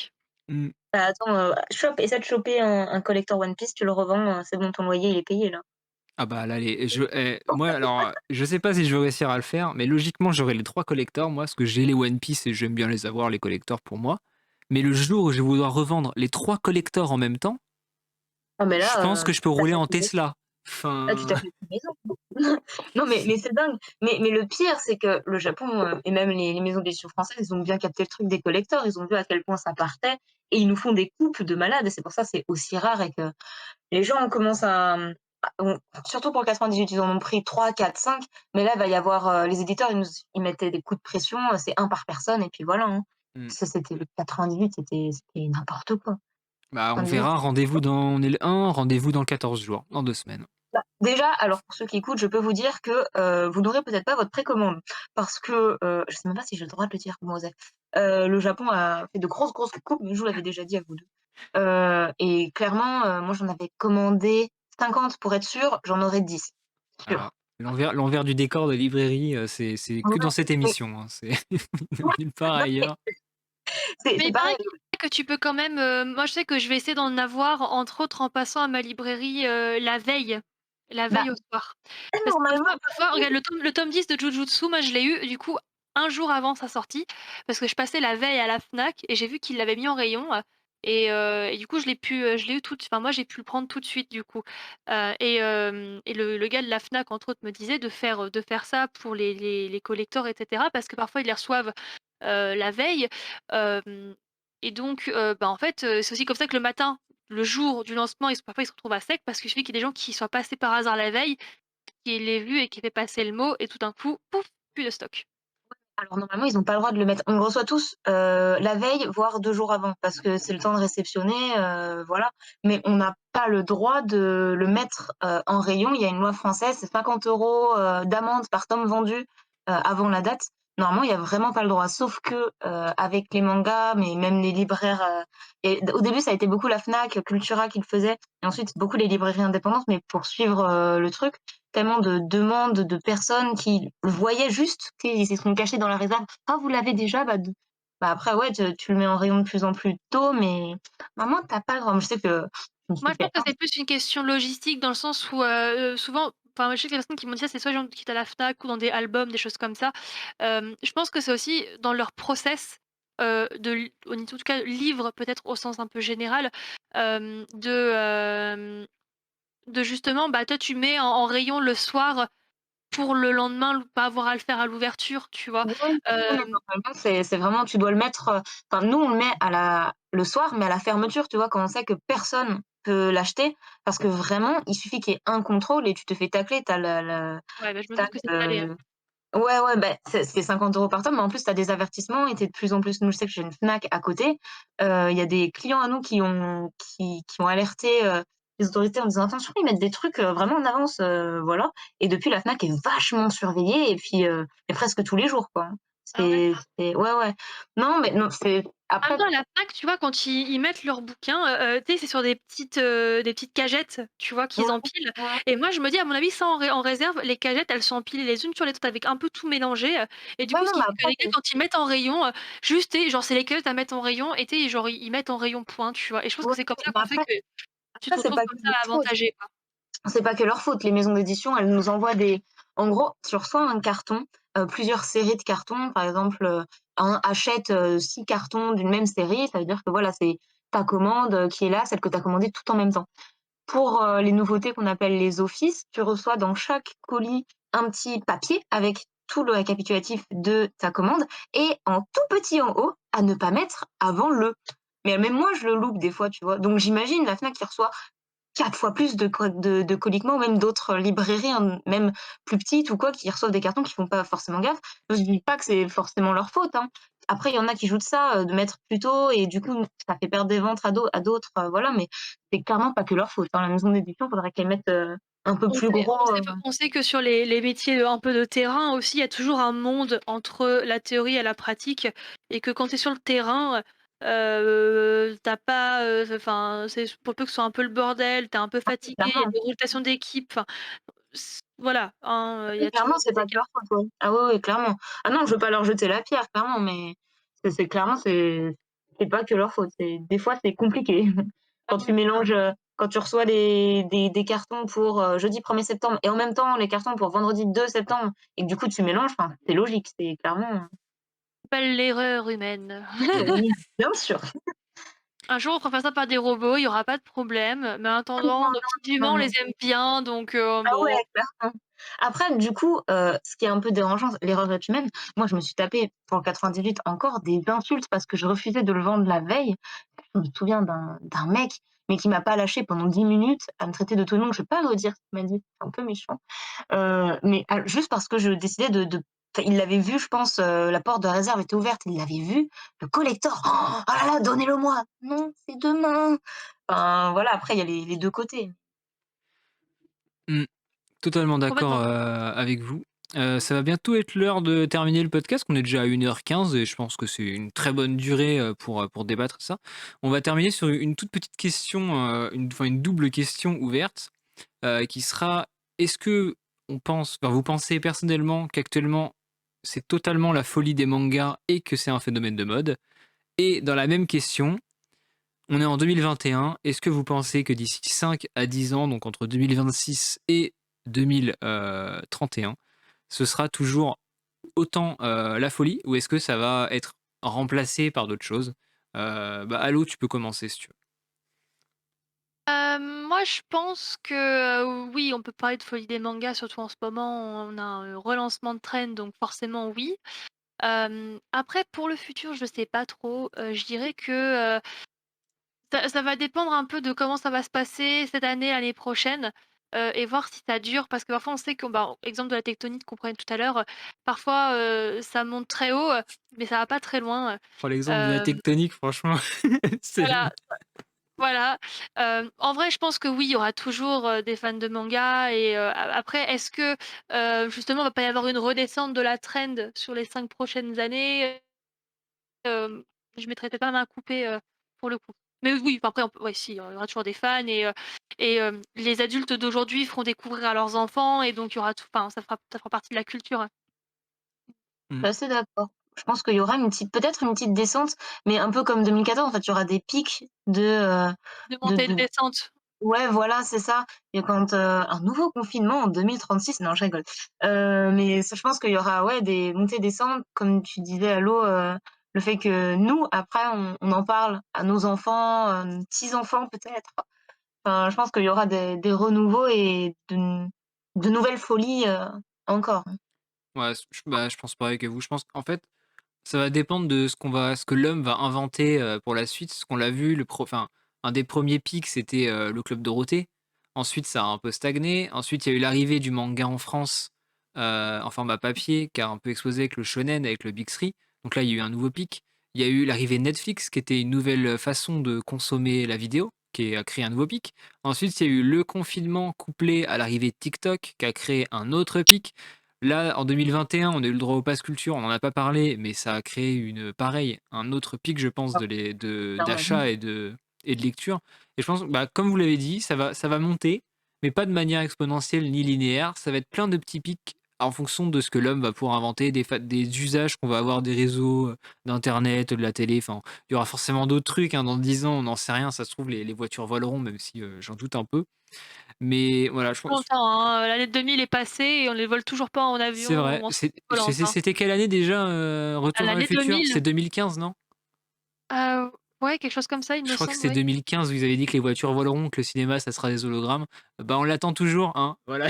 Mmh. bah, attends, essaie de choper un collector One Piece, tu le revends, c'est bon, ton loyer il est payé là. Ah bah là, moi alors, je sais pas si je vais réussir à le faire, mais logiquement, j'aurai les 3 collectors, moi, parce que j'ai les One Piece et j'aime bien les avoir, les collectors pour moi. Mais le jour où je vais vouloir revendre les 3 collectors en même temps, Ah mais je pense là, que je peux tu rouler t'achètes en une maison. Tesla. Là, tu Enfin, t'achètes une maison. Non c'est mais c'est dingue. Mais le pire, c'est que le Japon, et même les maisons d'édition françaises, ils ont bien capté le truc des collectors. Ils ont vu à quel point ça partait et ils nous font des coupes de malades et c'est pour ça que c'est aussi rare et que les gens commencent surtout pour le 98, ils en ont pris 3, 4, 5, mais là, il va y avoir, les éditeurs, ils mettaient des coups de pression, c'est un par personne et puis voilà, hein. mmh. Ça, c'était le 98, c'était n'importe quoi. Bah, on 98, verra, c'est rendez-vous on est le 1, rendez-vous dans 14 jours, dans 2 semaines. bah, déjà, alors pour ceux qui écoutent, je peux vous dire que, vous n'aurez peut-être pas votre précommande parce que, je sais même pas si j'ai le droit de le dire, comment oser? Le Japon a fait de grosses, grosses coupes, mais je vous l'avais déjà dit à vous 2. Et clairement, moi j'en avais commandé 50 pour être sûre, j'en aurais 10, Voilà. sûre. L'envers du décor de librairie, c'est que dans cette Ouais, émission, hein, c'est nulle part non, ailleurs. c'est Mais c'est il paraît pareil. que tu peux quand même, moi je sais que je vais essayer d'en avoir entre autres en passant à ma librairie, la Bah, veille au soir. Parce que normalement, parfois regarde le tome 10 de Jujutsu, moi je l'ai eu du coup un jour avant sa sortie, parce que je passais la veille à la Fnac et j'ai vu qu'ils l'avaient mis en rayon, et du coup je l'ai eu enfin moi j'ai pu le prendre tout de suite du coup. Et le gars de la Fnac entre autres me disait de faire ça pour les collectors et cetera, parce que parfois ils les reçoivent, la veille. Hem et donc bah, en fait, c'est aussi comme ça que le matin, le jour du lancement, parfois ils se retrouvent à sec parce qu'il suffit qu'il y ait des gens qui soient passés par hasard la veille, qui l'aient vu et qui aient fait passer le mot et tout d'un coup, pouf, plus de stock. alors normalement, ils ont pas le droit de le mettre, on le reçoit tous, la veille, voire 2 jours avant parce que c'est le temps de réceptionner, voilà. Mais on n'a pas le droit de le mettre, en rayon. Il y a une loi française, c'est 50 € d'amende par tome vendu, avant la date. normalement, il y a vraiment pas le droit. Sauf que, avec les mangas, mais même les libraires, et au début, ça a été beaucoup la Fnac, Cultura qui le faisait et ensuite beaucoup les librairies indépendantes, mais pour suivre, le truc, tellement de demandes de personnes qui voyaient juste, qu'ils se sont cachés dans la réserve. «Ah, vous l'avez déjà? Bah, après, ouais, tu le mets en rayon de plus en plus tôt, mais normalement, tu pas le droit». Moi, je sais que je me Moi, suis je fait pense que c'est plus une question logistique dans le sens où, souvent enfin, je sais que les personnes qui m'ont dit ça, c'est soit les gens qui étaient à la Fnac ou dans des albums, des choses comme ça. Je pense que c'est aussi dans leur process, de l au en tout cas livre peut-être au sens un peu général, hem, de, de justement, bah, toi tu mets en rayon le soir pour le lendemain pas avoir à le faire à l'ouverture, tu vois? Ouais, non, mais Hem, normalement, c'est vraiment tu dois le mettre, enfin, nous, on le met le soir, mais à la fermeture, tu vois? Quand on sait que personne peut l'acheter, parce que vraiment, il suffit qu'il y ait un contrôle et tu te fais tacler. Tu as le ouais, bah, je me tu doute que c'est salé, hein. ouais, ouais, bah, c'est 50 € par tome, mais en plus, tu as des avertissements et tu es de plus en plus nous, je sais que j'ai une Fnac à côté, il y a des clients à nous qui ont alerté, les autorités en disant: «Attention, ils mettent des trucs, vraiment en avance», voilà, et depuis la Fnac est vachement surveillée et puis, mais presque tous les jours, quoi. Ah ouais? C'est ouais, ouais. Non, mais non, c'est En même après temps, à la Fnac, tu vois, quand ils mettent leurs bouquins, tu sais, c'est sur des petites cagettes, tu vois, ouais, qu'ils empilent ouais. et moi, je me dis, à mon avis, ça, en réserve, les cagettes, elles sont empilées les unes sur les autres avec un peu tout mélangé, et du Ouais, coup, ce non, qui mais fait que après les gars, c'est quand ils mettent en rayon, juste, tu sais, genre, c'est les cagettes à mettre en rayon et tu sais, genre, ils mettent en rayon point, tu vois? Et je pense que ouais, c'est comme ça mais qu'on fait que tu te après c'est retrouves pas que comme ça leur faute. avantagé, quoi. C'est pas que leur faute. Les maisons d'édition, elles nous envoient des en gros, tu reçois un carton, plusieurs séries de cartons. Par exemple, un achète, 6 cartons d'une même série. Ça veut dire que voilà, c'est ta commande, qui est là, celle que tu as commandée tout en même temps. Pour, les nouveautés qu'on appelle les offices, tu reçois dans chaque colis un petit papier avec tout le récapitulatif de ta commande et en tout petit en haut, à ne pas mettre avant le. Mais même moi, je le loupe des fois, tu vois? Donc j'imagine la Fnac qui reçoit 4 fois plus de coliquement ou même d'autres librairies, hein, même plus petites ou quoi, qui reçoivent des cartons qui font pas forcément gaffe. Je dis pas que c'est forcément leur faute, hein. Après, il y en a qui jouent de ça, de mettre plus tôt et du coup, ça fait perdre des ventes à d'autres, voilà, mais c'est clairement pas que leur faute, hein. La maison d'édition, faudrait qu'elle mette, un peu plus gros, On sait que sur les métiers, un peu de terrain aussi, il y a toujours un monde entre la théorie et la pratique et que quand tu es sur le terrain, tu pas, enfin, c'est pour peu que ce soit un peu le bordel, tu es un peu fatigué, il y a clairement. des rotations d'équipe, enfin, voilà, hein, il y Oui, a clairement, toujours c'est des pas de écarts. leur faute, ouais. Ah ouais, ouais, clairement. Ah non, je veux pas leur jeter la pierre, clairement, mais c'est clairement, c'est pas que leur faute. Des fois, c'est compliqué. Quand Ah tu ouais. mélanges, quand tu reçois des cartons pour, jeudi 1er septembre et en même temps les cartons pour vendredi 2 septembre et que du coup tu mélanges, enfin, c'est logique, c'est clairement, Ça s'appelle l'erreur humaine. oui, bien sûr. Un jour, on fera faire ça par des robots, il y aura pas de problème, mais en Ah non, attendant, nos petits humains, non, on non. les aime bien donc Ah ouais, bon. clairement. Après, du coup, ce qui est un peu dérangeant, l'erreur est humaine. Moi, je me suis tapé pour le 98 encore des insultes parce que je refusais de le vendre la veille. Je me souviens d'un mec, mais qui m'a pas lâché pendant 10 minutes à me traiter de ton nom. Je vais pas redire ce qu'il m'a dit, c'est un peu méchant. Mais juste parce que je décidais de enfin, il l'avait vu, je pense, la porte de la réserve était ouverte, il l'avait vu. Le collector: «Oh là là, donnez-le-moi!» «Non, c'est demain!» Enfin, voilà, après il y a les 2 côtés. Mmh. Totalement d'accord, Complètement. avec vous. Ça va bientôt être l'heure de terminer le podcast. On est déjà à 1h15 et je pense que c'est une très bonne durée, pour débattre de ça. On va terminer sur une toute petite question, une double question ouverte, qui sera: est-ce que vous pensez personnellement qu'actuellement, c'est totalement la folie des mangas et que c'est un phénomène de mode? Et dans la même question, on est en 2021. Est-ce que vous pensez que d'ici 5 à 10 ans, donc entre 2026 et 2031, ce sera toujours autant la folie ou est-ce que ça va être remplacé par d'autres choses? Bah, Allo, tu peux commencer si tu veux. Moi, je pense que, oui, on peut parler de folie des mangas, surtout en ce moment, on a un relancement de trend, donc forcément oui. Après pour le futur, je sais pas trop, je dirais que, ça va dépendre un peu de comment ça va se passer cette année, l'année prochaine, et voir si ça dure. Parce que parfois on sait que, bah, exemple de la tectonique qu'on prenait tout à l'heure, parfois, ça monte très haut, mais ça va pas très loin, Prends l'exemple de la hem, tectonique, franchement, c'est voilà. Voilà, en vrai, je pense que oui, il y aura toujours, des fans de manga et après est-ce que, justement, il va pas y avoir une redescente de la trend sur les 5 prochaines années? Hem, je mettrais peut-être pas ma main à couper, pour le coup. Mais oui, enfin après on peut ouais si, il y aura toujours des fans et les adultes d'aujourd'hui feront découvrir à leurs enfants et donc il y aura tout enfin ça fera partie de la culture, hein. Je Mmh. suis assez d'accord. Je pense qu'il y aura une petite peut-être une petite descente, mais un peu comme 2014, en fait, il y aura des pics De de montée et de de descente. ouais, voilà, c'est ça. Et quand, un nouveau confinement en 2036, non, je rigole. Mais ça, je pense qu'il y aura, ouais, des montées-descentes, comme tu disais à le fait que nous, après, on en parle à nos enfants, petits-enfants peut-être. Enfin, je pense qu'il y aura des renouveaux et de nouvelles folies, encore, hein. Ouais, je pense pareil que vous. Je pense qu'en fait, ça va dépendre de ce que l'homme va inventer, pour la suite. Ce qu'on l'a vu, un des premiers pics, c'était, le Club Dorothée. Ensuite, ça a un peu stagné. Ensuite, il y a eu l'arrivée du manga en France, en format papier, qui a un peu explosé avec le shonen, avec le Big 3. Donc là, il y a eu un nouveau pic. Il y a eu l'arrivée de Netflix, qui était une nouvelle façon de consommer la vidéo, qui a créé un nouveau pic. Ensuite, il y a eu le confinement couplé à l'arrivée de TikTok, qui a créé un autre pic. Là, en 2021, on a eu le droit au pass culture, on n'en a pas parlé, mais ça a créé un autre pic, je pense, Clairement. d'achat et de lecture. Et je pense, bah, comme vous l'avez dit, ça va monter, mais pas de manière exponentielle ni linéaire. Ça va être plein de petits pics en fonction de ce que l'homme va pouvoir inventer, des usages qu'on va avoir des réseaux, d'internet, de la télé. Enfin, il y aura forcément d'autres trucs, hein. Dans 10 ans, on n'en sait rien. Ça se trouve, les voitures voleront, même si j'en doute un peu. Mais voilà, je pense. Longtemps, hein, l'année 2000 est passée et on ne les vole toujours pas en C'est avion vrai. ou en soucoupe volante, hein. C'était quelle année déjà, À Retour vers le l'année futur? 2000, C'est 2015, non? ouais, quelque chose comme ça, il Je me crois que semble, c'est oui. 2015 où ils avaient dit que les voitures voleront, que le cinéma, ça sera des hologrammes. Bah, on l'attend toujours, hein, voilà.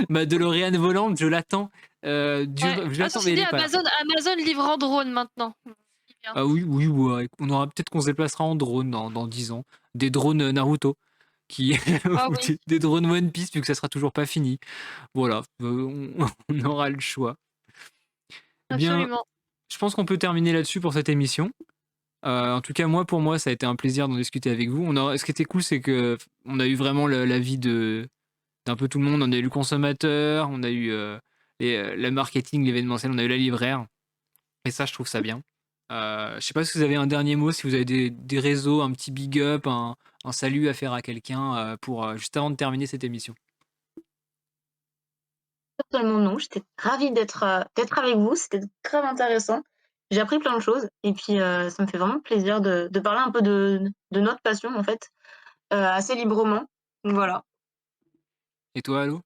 Ma DeLorean volante, je l'attends, Ouais. je Ah l'attends, mais ceci elle dit, est pas là. Amazon livre en drone maintenant. Dis bien. Ah oui, oui, ouais, on aura peut-être qu'on se déplacera en drone dans 10 ans. Des drones, Naruto qui Ah ou oui, des drones One Piece vu que ça sera toujours pas fini. Voilà, on aura le choix. Eh bien, absolument. je pense qu'on peut terminer là-dessus pour cette émission. En tout cas, pour moi, ça a été un plaisir d'en discuter avec vous. Ce qui était cool, c'est que on a eu vraiment l'avis d'un peu tout le monde. On a eu le consommateur, on a eu le marketing, l'événementiel, on a eu la libraire. Et ça, je trouve ça bien. Je sais pas si vous avez un dernier mot, si vous avez des réseaux, un petit big up, un salut à faire à quelqu'un pour juste avant de terminer cette émission. Totalement non, j'étais ravie d'être avec vous, c'était grave intéressant. J'ai appris plein de choses et puis, ça me fait vraiment plaisir de parler un peu de notre passion, en fait, assez librement. Voilà. Et toi, Allo?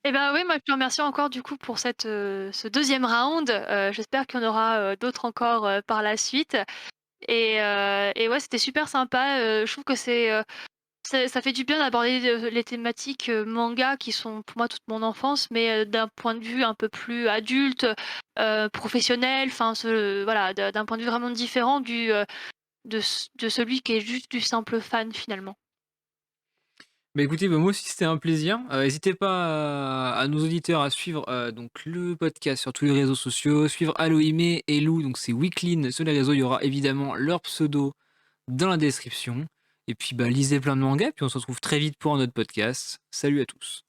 Et ben, oui, moi je te remercie encore du coup pour ce 2e round. J'espère qu'il y en aura, d'autres encore, par la suite et ouais, c'était super sympa, je trouve que ça fait du bien d'aborder, les thématiques, manga qui sont pour moi toute mon enfance, mais, d'un point de vue un peu plus adulte, professionnel, enfin voilà, d'un point de vue vraiment différent de celui qui est juste du simple fan finalement. Bah, écoutez, bah, moi aussi c'était un plaisir. Hésitez pas à nos auditeurs à suivre, donc le podcast sur tous les réseaux sociaux, suivre Alloïmé et Lou, donc c'est Weeklean sur les réseaux. Il y aura évidemment leur pseudo dans la description et puis, bah, lisez plein de mangas, puis on se retrouve très vite pour un autre podcast. Salut à tous.